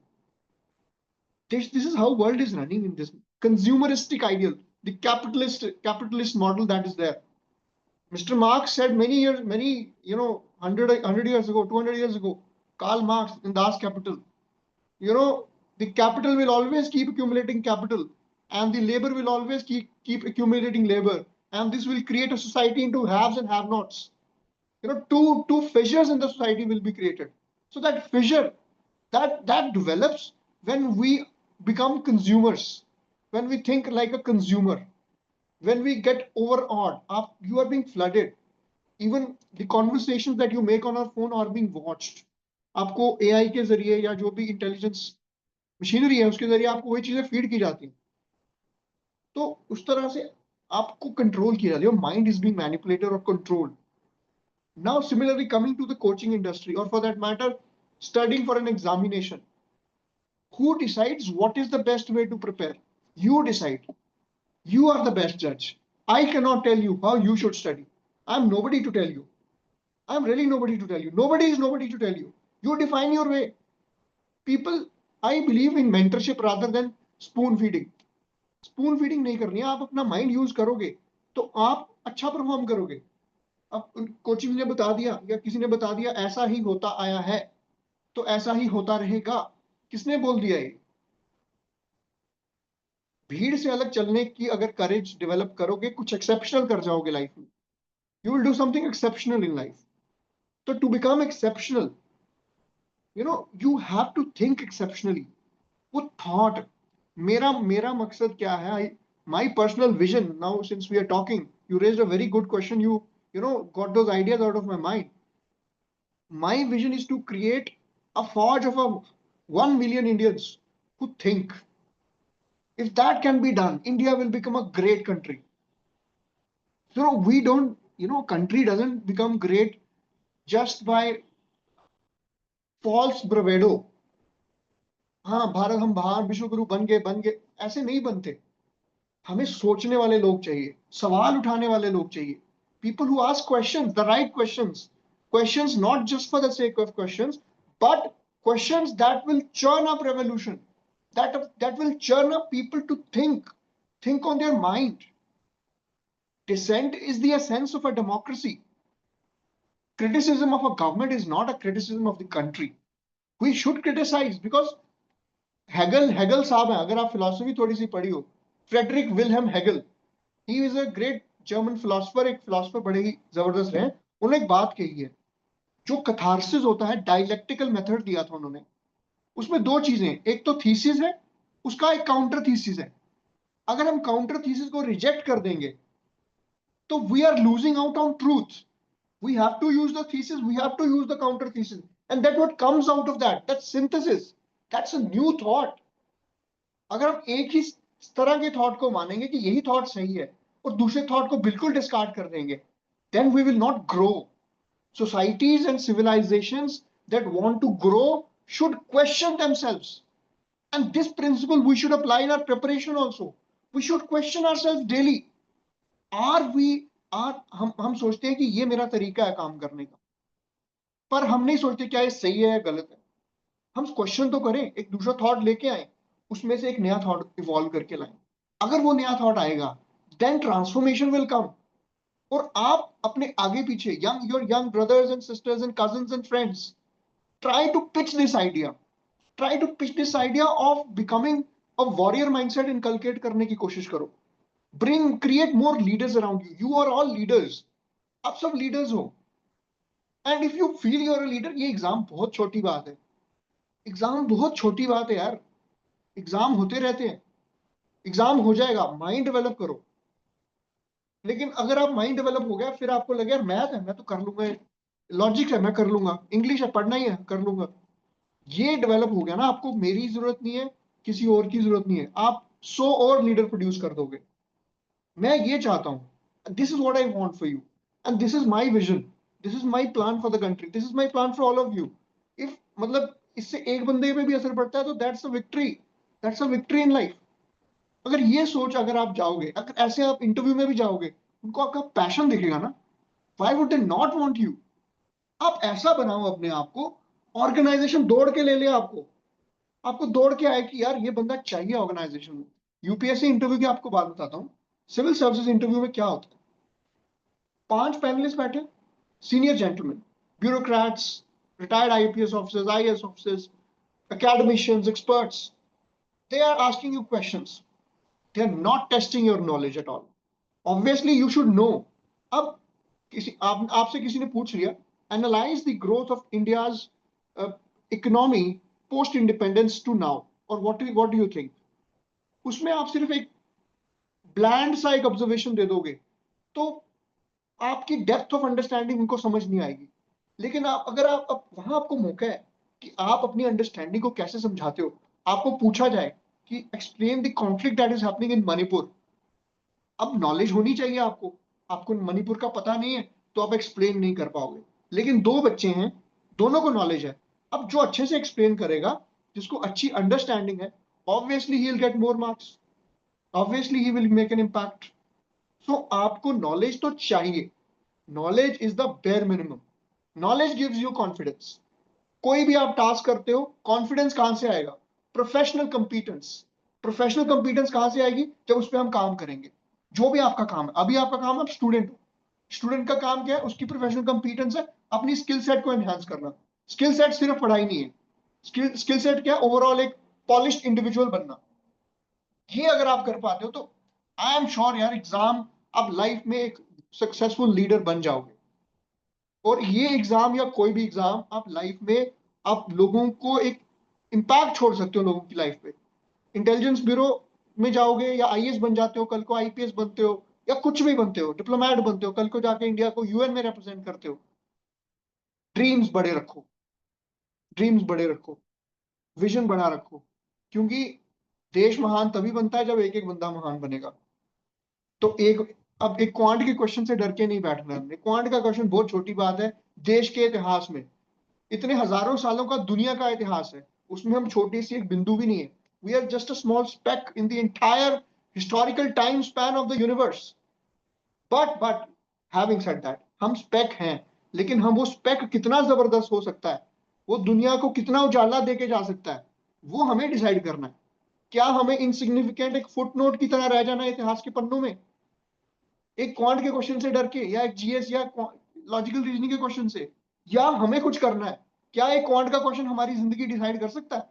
This is how world is running in this consumeristic ideal, the capitalist model that is there. Mr. Marx said many years, 100 years ago, 200 years ago, Karl Marx in Das Kapital, the capital will always keep accumulating capital, and the labor will always keep accumulating labor, and this will create a society into haves and have-nots. Two fissures in the society will be created. So that fissure, that develops when we become consumers, when we think like a consumer, when we get overawed. You are being flooded. Even the conversations that you make on our phone are being watched. आपको AI के जरिए या जो भी intelligence machinery है उसके जरिए आपको वही चीजें फीड की जाती हैं। तो उस तरह से आपको कंट्रोल किया जाता है। Your mind is being manipulated or controlled. Now, similarly, coming to the coaching industry, or for that matter, studying for an examination, who decides what is the best way to prepare? You decide. You are the best judge. I cannot tell you how you should study. I'm nobody to tell you. I'm really nobody to tell you. Nobody is nobody to tell you. You define your way. People, I believe in mentorship rather than spoon feeding. Spoon feeding नहीं करनी है। आप अपना mind use करोगे तो आप अच्छा perform करोगे। अब कोचिंग ने बता दिया या किसी ने बता दिया ऐसा ही होता आया है तो ऐसा ही होता रहेगा, किसने बोल दिया ये? भीड़ से अलग चलने की अगर करेज डेवलप करोगे, कुछ एक्सेप्शनल कर जाओगे लाइफ में। You will do something exceptional in life. तो to become exceptional, you have to think exceptionally. वो थॉट, मेरा मकसद क्या है, my personal vision. Now since we are talking, you raised a very good question. You got those ideas out of my mind. My vision is to create a forge of 1 million Indians who think. If that can be done, India will become a great country. So we don't, country doesn't become great just by false bravado. हाँ भारत, हम बाहर विश्व गुरु बन गए, ऐसे नहीं बनते। हमें सोचने वाले लोग चाहिए, सवाल उठाने वाले लोग चाहिए। People who ask questions, the right questions. Questions not just for the sake of questions, but questions that will churn up revolution. That will churn up people to think on their mind. Dissent is the essence of a democracy. Criticism of a government is not a criticism of the country. We should criticize because Hegel साहब है, अगर आप philosophy थोड़ी सी पढ़ी हो, Friedrich Wilhelm Hegel, he is a great German philosopher, एक philosopher बड़े ही जबरदस्त रहे। उन्होंने एक बात कही है, जो कथारसिस होता है, डायलेक्टिकल मेथड दिया था उन्होंने। उसमें दो चीजें, एक तो थीसिस है, उसका एक काउंटर थीसिस है। अगर हम काउंटर थीसिस को रिजेक्ट कर देंगे तो we are losing out on truth. We have to use the thesis, we have to use the counter thesis, and that what comes out of that synthesis, that's a new thought. अगर हम एक ही तरह के thought को मानेंगे कि यही thought सही है और दूसरे थॉट को बिल्कुल डिस्कार्ड कर देंगे, then we will not grow. Societies and civilizations that want to grow should question themselves, and this principle we should apply in our preparation also. We should question ourselves daily. हम सोचते हैं कि ये मेरा तरीका है काम करने का, पर हम नहीं सोचते क्या ये सही है या गलत है। हम क्वेश्चन तो करें, एक दूसरा थॉट लेके आए, उसमें से एक नया थॉट इवॉल्व करके लाएं। अगर वो नया थॉट आएगा, देन ट्रांसफॉर्मेशन विल कम। और आप अपने आगे पीछे, your young brothers and sisters and cousins and friends, try to pitch this idea, try to pitch this idea of becoming a warrior mindset inculcate करने की कोशिश करो। Create more leaders around you. You are all leaders, आप सब leaders हो। And if you feel you're a leader, ये exam बहुत छोटी बात है। एग्जाम बहुत छोटी बात है यार, एग्जाम होते रहते हैं, एग्जाम हो जाएगा, माइंड डेवलप करो। लेकिन अगर आप माइंड डेवलप हो गया, फिर आपको लगे यार मैथ है मैं तो कर लूंगा, लॉजिक है मैं कर लूंगा, इंग्लिश है पढ़ना ही है कर लूंगा, ये डेवलप हो गया ना, आपको मेरी जरूरत नहीं है, किसी और की जरूरत नहीं है, आप 100 और लीडर प्रोड्यूस कर दोगे। मैं ये चाहता हूं, this is what I want for you, and this is my vision, this is my plan for the country, this is my plan for all of you. If मतलब इससे एक बंदे पे भी असर पड़ता है तो that's a victory, that's a victory in life. अगर ये सोच अगर आप जाओगे, अगर ऐसे आप इंटरव्यू में भी जाओगे, उनको आपका पैशन दिखेगा ना, why would they not want you. आप ऐसा बनाओ अपने आप को, ऑर्गेनाइजेशन दौड़ के ले ले आपको, आपको दौड़ के आए कि यार ये बंदा चाहिए ऑर्गेनाइजेशन में। यूपीएससी इंटरव्यू की आपको बात बताता हूँ, सिविल सर्विसेज इंटरव्यू में क्या होता है, 5 पैनलिस्ट बैठे, senior gentleman, bureaucrats, retired IPS officers, IAS officers, academicians, experts, they are asking you questions, they are not testing your knowledge at all. Obviously you should know. अब आपसे किसी ने पूछ लिया, analyse the growth of India's economy post independence to now, और what do you think, उसमें आप सिर्फ एक ब्लैंड सा एक ऑब्जर्वेशन दे दोगे तो आपकी डेप्थ ऑफ अंडरस्टैंडिंग उनको समझ नहीं आएगी। लेकिन अगर आप वहां आपको मौका है कि आप अपनी अंडरस्टैंडिंग को कैसे समझाते हो, आपको पूछा जाए कि explain the conflict that is happening in Manipur, अब नॉलेज होनी चाहिए आपको, आपको मणिपुर का पता नहीं है तो आप एक्सप्लेन नहीं कर पाओगे। लेकिन 2 बच्चे हैं, दोनों को नॉलेज है, अब जो अच्छे से एक्सप्लेन करेगा, जिसको अच्छी अंडरस्टैंडिंग है, obviously he will get more marks, obviously he will make an impact. So आपको नॉलेज तो चाहिए, knowledge is the bare minimum, knowledge gives you confidence. कोई भी आप टास्क करते हो, कॉन्फिडेंस कहां से आएगा, प्रोफेशनल कंपीटेंस, प्रोफेशनल कंपीटेंस कहां से आएगी, जब उस पर हम काम करेंगे। जो भी आपका काम है, अभी आपका काम है, आप स्टूडेंट हो, स्टूडेंट का काम क्या है, उसकी प्रोफेशनल कंपीटेंस है अपनी स्किल सेट को एनहांस करना। स्किल सेट सिर्फ पढ़ाई नहीं है, स्किल सेट क्या है, ओवरऑल एक पॉलिश्ड इंडिविजुअल बनना। ये अगर आप कर पाते हो तो आई एम श्योर यार, एग्जाम आप लाइफ में एक सक्सेसफुल लीडर बन जाओगे। और ये एग्जाम या कोई भी एग्जाम आप लाइफ में, आप लोगों को एक इम्पैक्ट छोड़ सकते हो लोगों की लाइफ पे। इंटेलिजेंस ब्यूरो में जाओगे या आईएएस बन जाते हो, कल को आईपीएस बनते हो, या कुछ भी बनते हो, डिप्लोमेट बनते हो, कल को जाके इंडिया को यूएन में रिप्रेजेंट करते हो। ड्रीम्स बड़े रखो, ड्रीम्स बड़े रखो, विजन बड़ा रखो, क्योंकि देश महान तभी बनता है जब एक एक बंदा महान बनेगा। तो अब एक क्वांट के क्वेश्चन से डर के नहीं बैठना हमने, क्वांट का क्वेश्चन बहुत छोटी बात है, देश के इतिहास में इतने हजारों सालों का दुनिया का इतिहास है, उसमें हम छोटी सी एक बिंदु भी नहीं है। We are just a small speck in the entire historical time span of the universe. But having said that, हम स्पेक हैं, लेकिन हम वो स्पेक कितना जबरदस्त हो सकता है, वो दुनिया को कितना उजाला देके जा सकता है, वो हमें डिसाइड करना है। क्या हमें इनसिग्निफिकेंट एक फुटनोट की तरह रह जाना है इतिहास के पन्नों में, एक क्वांट के क्वेश्चन से डर के, या एक जीएस या लॉजिकल रीजनिंग के क्वेश्चन से, या हमें कुछ करना है। क्या एक क्वांट का क्वेश्चन हमारी जिंदगी डिसाइड कर सकता है,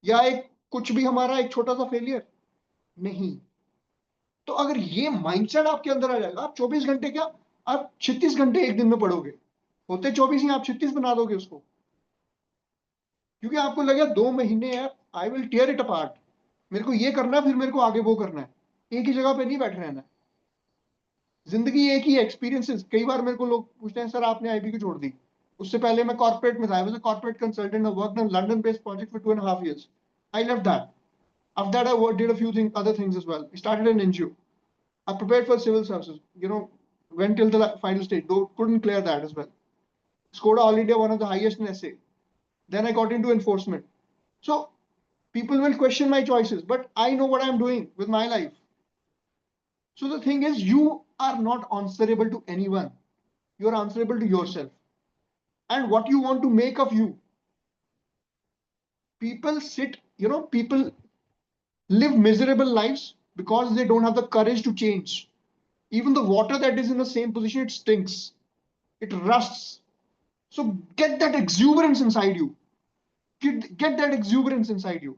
या एक कुछ भी हमारा एक छोटा सा फेलियर? नहीं। तो अगर ये माइंडसेट आपके अंदर आ जाएगा, आप 24 घंटे क्या, आप 36 घंटे एक दिन में पढ़ोगे, होते 24 ही, आप 36 बना दोगे उसको, क्योंकि आपको लगे 2 महीने है, I will tear it apart, मेरे को ये करना है, फिर मेरे को आगे वो करना है, एक ही जगह पे नहीं बैठ रहना है। जिंदगी एक ही, एक्सपीरियंसेस। कई बार मेरे को लोग पूछते हैं, सर आपने आईबी क्यों छोड़ दी, उससे पहले मैं कॉर्पोरेट में था, I was a corporate consultant, I worked on London based project for 2.5 years, I left that. After that, I did a few other things as well. I started an NGO. I prepared for civil services. Went till the final stage. Though couldn't clear that as well. Scored All India one of the highest in essay. Then I got into enforcement. So people will question my choices, but I know what I'm doing with my life. So the thing is, you are not answerable to anyone. You are answerable to yourself and what you want to make of you. People live miserable lives because they don't have the courage to change. Even the water that is in the same position, it stinks, it rusts. So get that exuberance inside you. Get that exuberance inside you.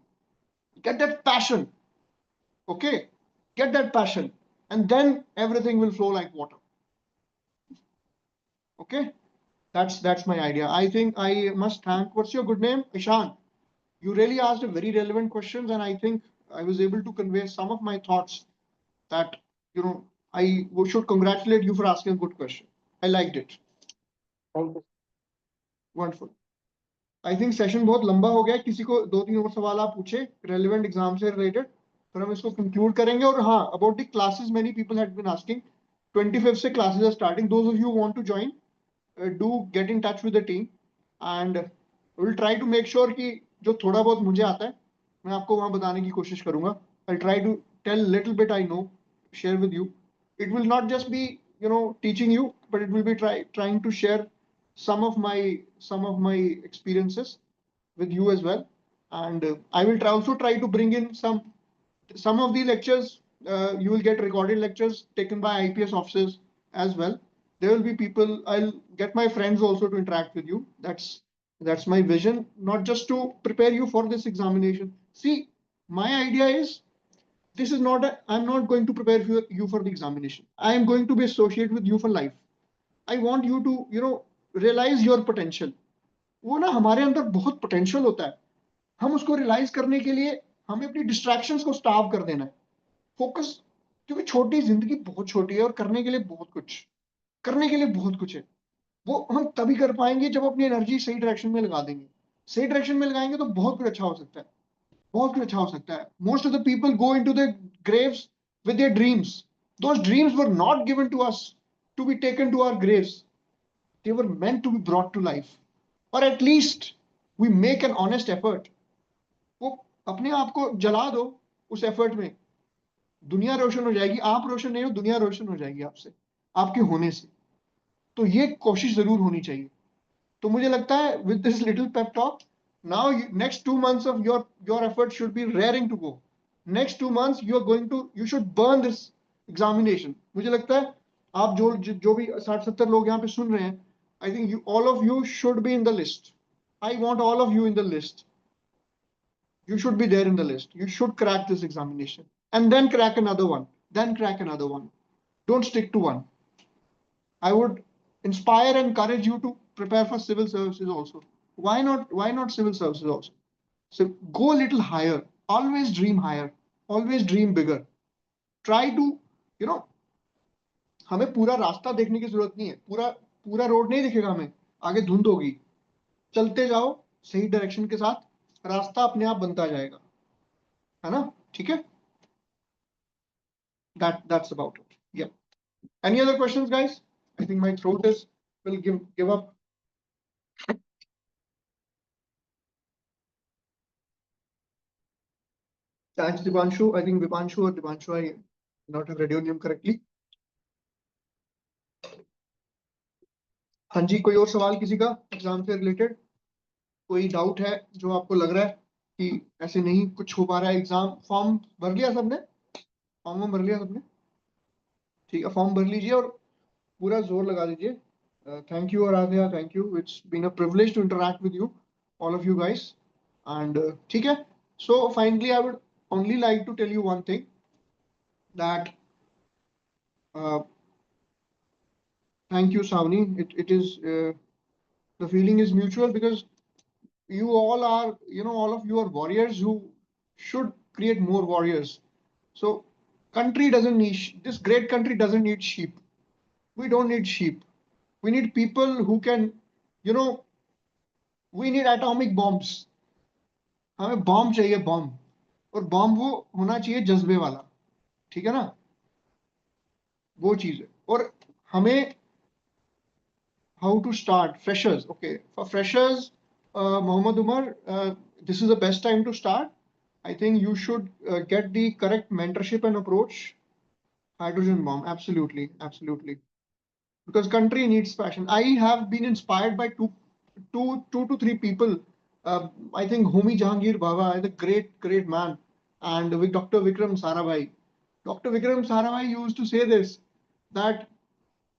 Get that passion. Okay? Get that passion. And then everything will flow like water. Okay? That's my idea. I think I must thank, what's your good name? Ishan. You really asked a very relevant questions, and I think I was able to convey some of my thoughts that, you know, I should congratulate you for asking a good question. I liked it. Thank you. Wonderful. I think session बहुत लंबा हो गया है. किसी को 2-3 और सवाल आप पूछे रेलिवेंट एग्जाम से रिलेटेड, फिर हम इसको कंक्लूड करेंगे. और हाँ, about the classes many people had been asking. 25th से classes are starting. Those of you want to join, do get in touch with the team and will try to make sure कि जो थोड़ा बहुत मुझे आता है मैं आपको वहाँ बताने की कोशिश करूंगा. I try to tell little bit I know, share with you. It will not just be, teaching you, but it will be trying to share some of my experiences with you as well. And I will also try to bring in some of the lectures. You will get recorded lectures taken by IPS officers as well. There will be people. I'll get my friends also to interact with you. That's my vision, not just to prepare you for this examination. See, my idea is, this is not I'm not going to prepare you for the examination. I am going to be associated with you for life. I want you to, realize your potential. वो ना हमारे अंदर बहुत potential होता है. हम उसको realise करने के लिए हमें अपनी डिस्ट्रैक्शंस को स्टाव कर देना है. फोकस, क्योंकि छोटी जिंदगी बहुत छोटी है और करने के लिए बहुत कुछ है. वो हम तभी कर पाएंगे जब अपनी एनर्जी सही डायरेक्शन में लगा देंगे. सही डायरेक्शन में लगाएंगे तो बहुत कुछ अच्छा हो सकता है. बहुत कुछ अच्छा हो सकता है. Most of the people go into their graves with their dreams. Those dreams were not given to us to be taken to our graves. They were meant to be brought to life. Or at least we make an honest effort. वो अपने आप को जला दो उस effort में. दुनिया रोशन हो जाएगी. आप रोशन नहीं हो, दुनिया रोशन हो जाएगी आपसे, आपके होने से. तो ये कोशिश जरूर होनी चाहिए. तो मुझे लगता है with this little pep talk, now next 2 months of your effort should be raring to go. Next 2 months you should burn this examination. मुझे लगता है आप जो भी 60-70 लोग यहाँ पे सुन रहे हैं, I think all of you should be in the list. I want all of you in the list. You should be there in the list. You should crack this examination and then crack another one. Then crack another one. Don't stick to one. I would inspire and encourage you to prepare for civil services also. Why not civil services also? So go a little higher. Always dream higher. Always dream bigger. Try to, हमें पूरा रास्ता देखने की जरूरत नहीं है. पूरा road नहीं दिखेगा हमें. आगे धुंध होगी. चलते जाओ सही डायरेक्शन के साथ, रास्ता अपने आप बनता जाएगा. है ना? ठीक है? That's about it. Yeah. Any other questions, guys? I think my throat will give up. Thanks, Dipanshu. I think Vipanshu or Dipanshu, I not have read your name correctly. हाँ जी, कोई और सवाल किसी का एग्जाम से रिलेटेड? कोई doubt है जो आपको लग रहा है कि ऐसे नहीं कुछ हो पा रहा है? एग्जाम फॉर्म भर लिया सबने? फॉर्म भर लिया सबने? ठीक है, फॉर्म भर लीजिए और पूरा जोर लगा दीजिए. Thank you, Aradhya. Thank you. It's been a privilege to interact with you, all of you guys. And ठीक है. So finally, I would only like to tell you one thing, that thank you, Savni. It is the feeling is mutual, because you all are, all of you are warriors who should create more warriors. So country doesn't need, this great country doesn't need sheep. We don't need sheep. We need people who can, we need atomic bombs. हमें bomb चाहिए, bomb. और bomb वो होना चाहिए जज्बे वाला. ठीक है ना? वो चीज है. और हमें how to start freshers. Okay, for freshers, Mohammed Umar, this is the best time to start. I think you should get the correct mentorship and approach. Hydrogen bomb, absolutely. Because country needs passion. I have been inspired by two to three people. I think Homi Jahangir Baba, the great man, and with Dr. Vikram Sarabhai. Dr. Vikram Sarabhai used to say this, that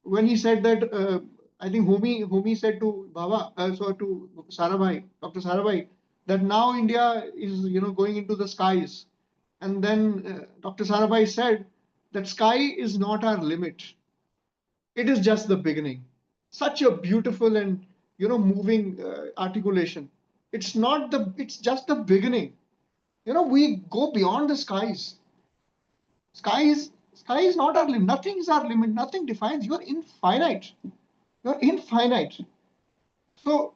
when he said that, I think Homi said to Baba, so to Sarabhai, Dr. Sarabhai, that now India is, going into the skies. And then Dr. Sarabhai said that sky is not our limit. It is just the beginning. Such a beautiful and moving articulation. It's just the beginning. We go beyond the skies. Sky is not our limit. Nothing is our limit. Nothing defines. You're infinite. You're infinite. So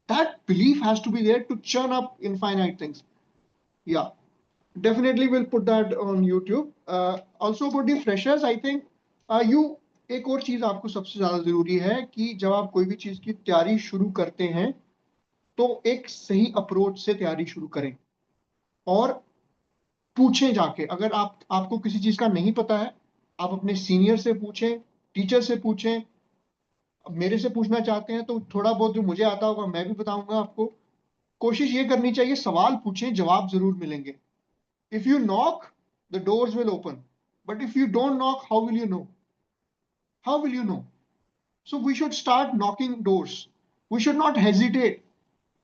that belief has to be there to churn up infinite things. Yeah, definitely we'll put that on YouTube. Also about the freshers, I think you एक और चीज आपको सबसे ज्यादा जरूरी है कि जब आप कोई भी चीज की तैयारी शुरू करते हैं तो एक सही अप्रोच से तैयारी शुरू करें और पूछें जाके। अगर आपको किसी चीज का नहीं पता है, आप अपने सीनियर से पूछें, टीचर से पूछें। मेरे से पूछना चाहते हैं तो थोड़ा बहुत जो मुझे आता होगा मैं भी बताऊंगा आपको। कोशिश ये करनी चाहिए, सवाल पूछें, जवाब जरूर मिलेंगे। If you knock, the doors will open. But if you don't knock, how will you know? How will you know? So we should start knocking doors. We should not hesitate.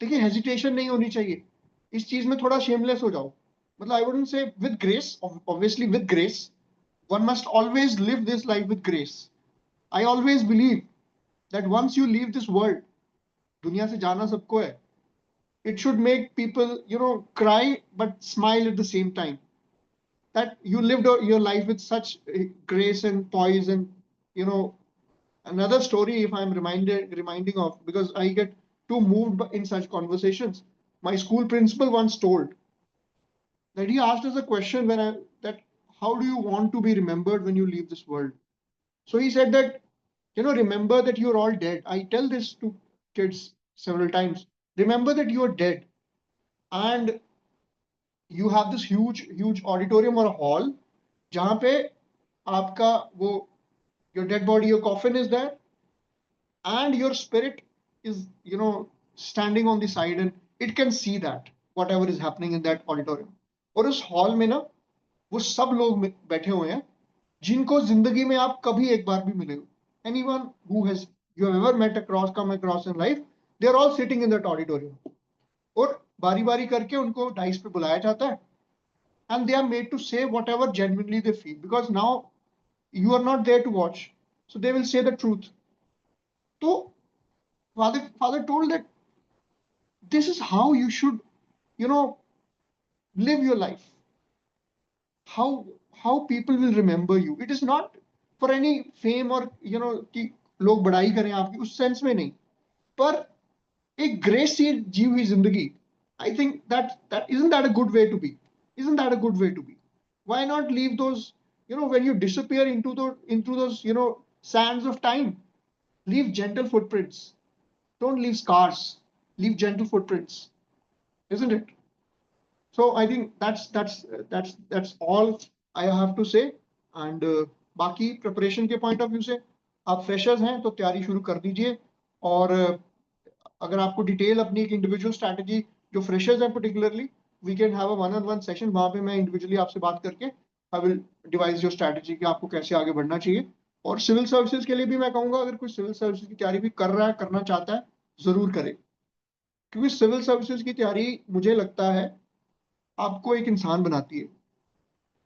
देखिए hesitation नहीं होनी चाहिए। इस चीज में थोड़ा shameless हो जाओ। मतलब I wouldn't say with grace, obviously with grace. One must always live this life with grace. I always believe that once you leave this world, दुनिया से जाना सबको है. It should make people, cry but smile at the same time. That you lived your life with such grace and poise and another story, if I'm reminding of, because I get too moved in such conversations. My school principal once told that he asked us a question that how do you want to be remembered when you leave this world? So he said that remember that you're all dead. I tell this to kids several times. Remember that you're dead and you have this huge auditorium or a hall जहाँ पे आपका वो your dead body, your coffin is there, and your spirit is standing on the side and it can see that whatever is happening in that auditorium. और उस hall में ना वो सब लोग बैठे हुए हैं जिनको जिंदगी में आप कभी एक बार भी मिले हो. Anyone who has you have ever come across in life, they are all sitting in that auditorium. और बारी बारी करके उनको डाइस पे बुलाया जाता है and they are made to say whatever genuinely they feel, because now you are not there to watch, so they will say the truth. So father told that this is how you should live your life, how people will remember you. It is not for any fame or कि लोग बड़ाई करें आपकी, उस sense में नहीं, पर एक ग्रेस से जी हुई जिंदगी. I think that isn't that a good way to be? Isn't that a good way to be? Why not leave those, when you disappear into those, sands of time, leave gentle footprints. Don't leave scars. Leave gentle footprints, isn't it? So I think that's all I have to say. And बाकी preparation के point of view से आप freshers हैं तो तैयारी शुरू कर दीजिए. और अगर आपको डिटेल अपनी एक इंडिविजुअल स्ट्रैटेजी जो फ्रेशर्स हैं particularly, we can have a one-on-one session. वहाँ पे मैं इंडिविजुअली आपसे बात करके I will devise your strategy कि आपको कैसे आगे बढ़ना चाहिए. और सिविल सर्विसेज के लिए भी मैं कहूँगा अगर कोई सिविल सर्विसेज की तैयारी भी कर रहा है, करना चाहता है, जरूर करे. क्योंकि सिविल सर्विसेज की तैयारी मुझे लगता है आपको एक इंसान बनाती है.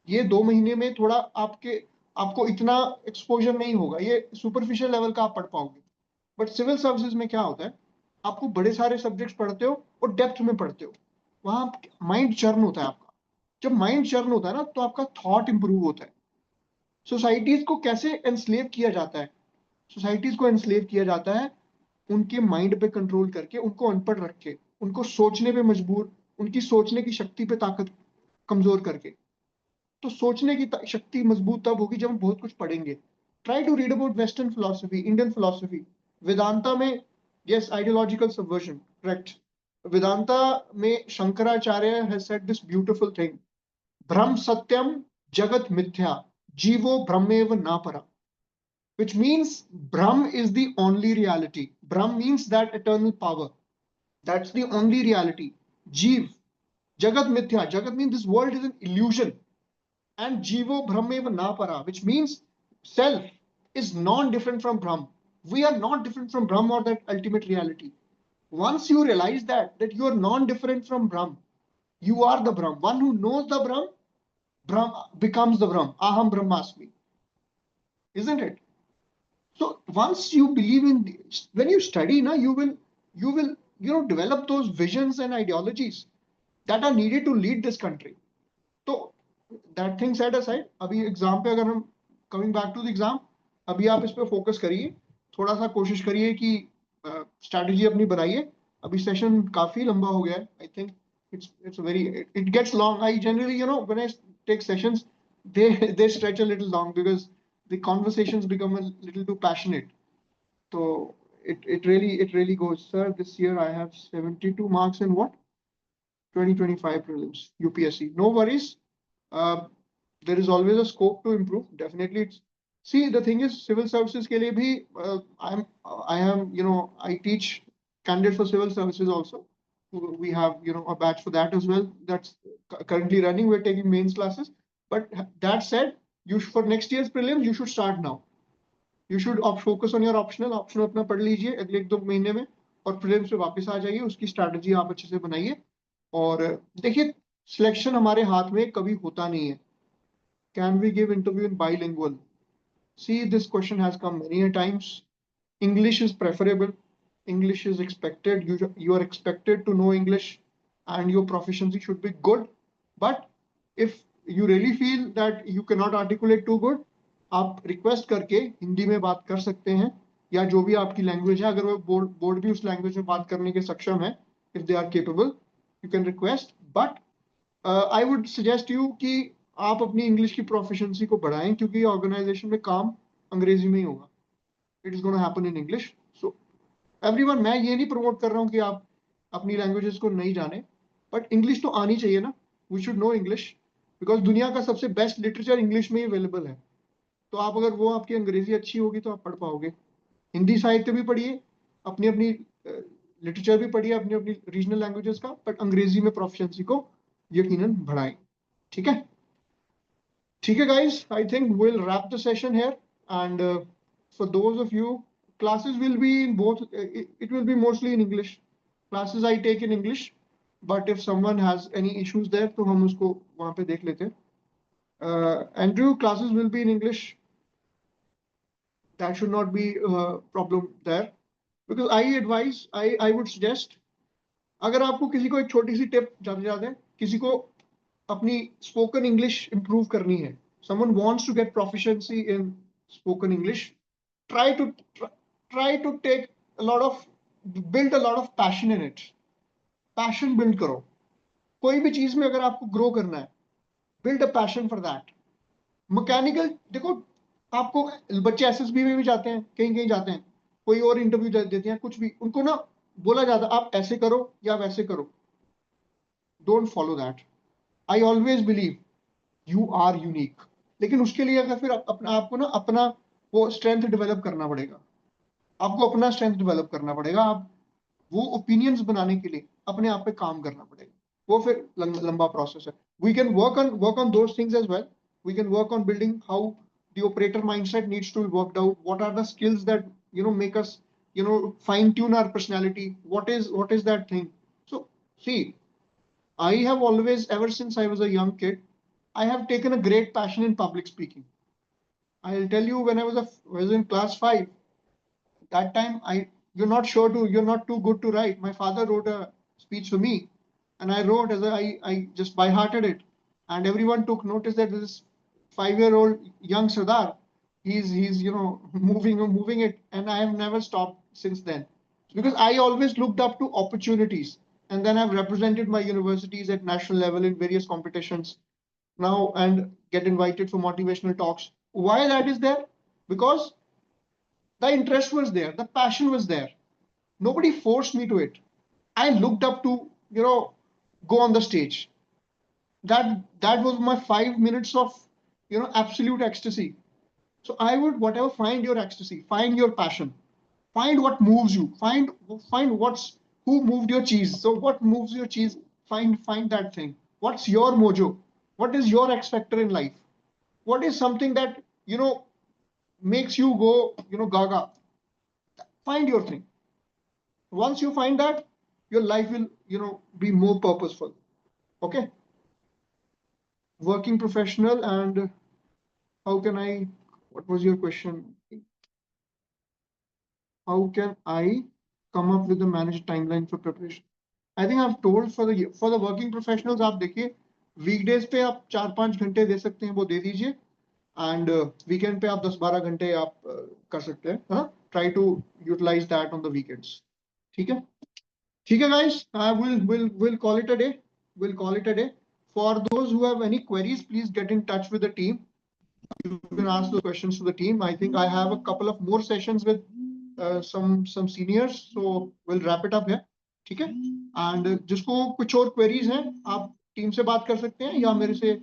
ये 2 महीने में थोड़ा आपको इतना एक्सपोजर नहीं होगा, ये सुपरफिशियल लेवल का आप पढ़ पाओगे. बट सिविल सर्विसेज में क्या होता है, आपको बड़े सारे सब्जेक्ट्स पढ़ते हो और डेप्थ में पढ़ते हो. वहां माइंड चर्न होता है आपका. जब माइंड चर्न होता है ना तो आपका थॉट इंप्रूव होता है. सोसाइटीज को कैसे एनस्लेव किया जाता है? सोसाइटीज को एनस्लेव किया जाता है उनके माइंड पे कंट्रोल करके, उनको अनपढ़ रख के, उनको सोचने पे मजबूर, उनकी सोचने की शक्ति पे ताकत कमजोर करके. तो सोचने की शक्ति मजबूत तब होगी जब हम बहुत कुछ पढ़ेंगे. Try to read about western philosophy, Indian philosophy. Vedanta में yes ideological subversion, correct. Vedanta में Shankaracharya has said this beautiful thing, ब्रह्म सत्यम जगत मिथ्या जीवो ब्रह्मेव ना परा. Which means Brahm is the only reality. Brahm means that eternal power. That's the only reality. Jeev, Jagat Mithya. Jagat means this world is an illusion. And Jivo Brahmeva Napara, which means self is non-different from Brahm. We are not different from Brahm or that ultimate reality. Once you realize that you are non-different from Brahm, you are the Brahm. One who knows the Brahm, Brahm becomes the Brahm. Aham Brahmasmi. Isn't it? So once you believe in, when you study, na, you will develop those visions and ideologies that are needed to lead this country. So that thing set aside, अभी exam पे अगर हम coming back to the exam, अभी आप इस पे focus करिए, थोड़ा सा कोशिश करिए कि स्ट्रैटेजी अपनी बनाइए. अभी सेशन काफी लंबा हो गया है. I think it's very, it gets long. I generally, when I take sessions, they stretch a little long because the conversations become a little too passionate. So it really goes. Sir, this year I have 72 marks in what? 2025 prelims, UPSC. No worries. There is always a scope to improve. Definitely, see, the thing is, civil services ke liye bhi, I teach candidates for civil services also. We have, a batch for that as well. That's currently running. We're taking mains classes. But that said, for next year's prelims, you should start now. You should focus on your optional. Optional अपना पढ़ लीजिए अगले 1-2 महीने में, और prelims पे वापस आ जाइए. उसकी स्ट्रैटेजी आप अच्छे से बनाइए. और देखिए, सिलेक्शन हमारे हाथ में कभी होता नहीं है. Can we give interview in bilingual? See, this question has come many times. English is preferable. English is expected. You are expected to know English, and your proficiency should be good. But if you really feel that you cannot articulate too good, आप request करके हिंदी में बात कर सकते हैं, या जो भी आपकी लैंग्वेज है, अगर वो बोर्ड भी उस लैंग्वेज में बात करने के सक्षम है, if they are capable, you can request. But I would suggest you कि आप अपनी इंग्लिश की प्रोफिशिएंसी को बढ़ाएं, क्योंकि ऑर्गेनाइजेशन में काम अंग्रेजी में ही होगा. It is gonna happen in English. So everyone, मैं ये नहीं प्रमोट कर रहा हूँ कि आप अपनी लैंग्वेजेस को नहीं जाने, बट इंग्लिश तो आनी चाहिए ना. We should know English, because दुनिया का सबसे बेस्ट लिटरेचर इंग्लिश में ही अवेलेबल है. तो आप, अगर वो आपकी अंग्रेजी अच्छी होगी तो आप पढ़ पाओगे. हिंदी साहित्य भी पढ़िए, अपनी अपनी लिटरेचर भी पढ़िए, अपनी अपनी रीजनल लैंग्वेजेस का, बट अंग्रेजी में प्रोफिशिएंसी को यकीनन बढ़ाएं. ठीक है, ठीक है guys, I think we'll wrap the session here. And for those of you, classes will be in both, it will be mostly in English. Classes I take in English, but if someone has any issues there, तो हम उसको वहाँ पे देख लेते हैं. Andrew, classes will be in English. That should not be a problem there, because I advise, I would suggest, अगर आपको किसी को एक छोटी सी टिप जाते हैं, किसी को अपनी स्पोकन इंग्लिश इंप्रूव करनी है, someone wants to get proficiency in spoken English, try to take build a lot of passion in it. Passion build करो. कोई भी चीज में अगर आपको ग्रो करना है, build a passion for that. Mechanical, देखो, आपको बच्चे एसएसबी में भी जाते हैं, कहीं कहीं जाते हैं, कोई और इंटरव्यू देते हैं, कुछ भी उनको ना बोला जाता है आप ऐसे करो या वैसे करो. Don't follow that. I always believe you are unique, लेकिन उसके लिए अगर फिर आपको ना अपना वो स्ट्रेंथ डेवलप करना पड़ेगा. आपको अपना स्ट्रेंथ डेवलप करना पड़ेगा. आप वो ओपिनियंस बनाने के लिए अपने आप पे काम करना पड़ेगा. वो फिर लंबा प्रोसेस है. We can work on those things as well. We can work on building how the operator mindset needs to be worked out. What are the skills that make us fine tune our personality? What is that thing? So see, I have always, ever since I was a young kid, I have taken a great passion in public speaking. I'll tell you, when I was in class 5, that time you're not too good to write. My father wrote a speech for me, and I wrote I just by hearted it, and everyone took notice that this 5-year-old young Sardar, he's moving it, and I have never stopped since then, because I always looked up to opportunities, and then I've represented my universities at national level in various competitions now, and get invited for motivational talks. Why that is there? Because the interest was there, the passion was there. Nobody forced me to it. I looked up to, go on the stage. That was my 5 minutes of, absolute ecstasy. So I would, whatever, find your ecstasy, find your passion, find what moves you, find who moved your cheese. So what moves your cheese? Find that thing. What's your mojo? What is your X factor in life? What is something that makes you go, gaga? Find your thing. Once you find that, your life will, be more purposeful. Okay. Working professional, and how can I, what was your question? how can I come up with a managed timeline for preparation? I think I've told for the working professionals, आप देखिए weekdays पे आप 4-5 घंटे दे सकते हैं, वो दे दीजिए, and weekend पे आप 10-12 घंटे आप कर सकते हैं, हाँ? Try to utilize that on the weekends. ठीक है? ठीक है guys, we'll call it a day. We'll call it a day. For those who have any queries, please get in touch with the team. You can ask those questions to the team. I think I have a couple of more sessions with some seniors, so we'll wrap it up here. ठीक है? And जिसको कुछ और queries हैं, आप team से बात कर सकते हैं, या मेरे से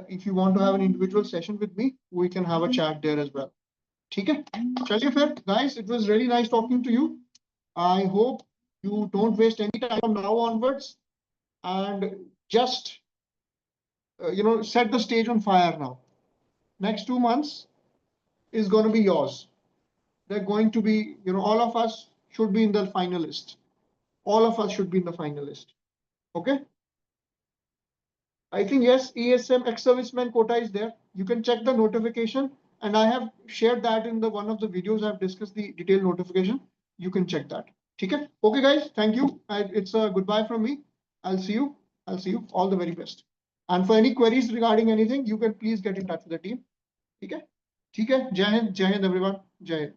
if you want to have an individual session with me, we can have a chat there as well. ठीक है? चलिए फिर guys, it was really nice talking to you. I hope you don't waste any time from now onwards, and just set the stage on fire now. Next 2 months is going to be yours. They're going to be, all of us should be in the finalist. All of us should be in the finalist. Okay? I think yes, ESM ex-serviceman quota is there. You can check the notification, and I have shared that in the one of the videos. I've discussed the detailed notification. You can check that. Okay? Okay, guys. Thank you. It's a goodbye from me. I'll see you. I'll see you. All the very best. And for any queries regarding anything, you can please get in touch with the team. Okay? Okay. Jai Hind, everyone. Jai Hind.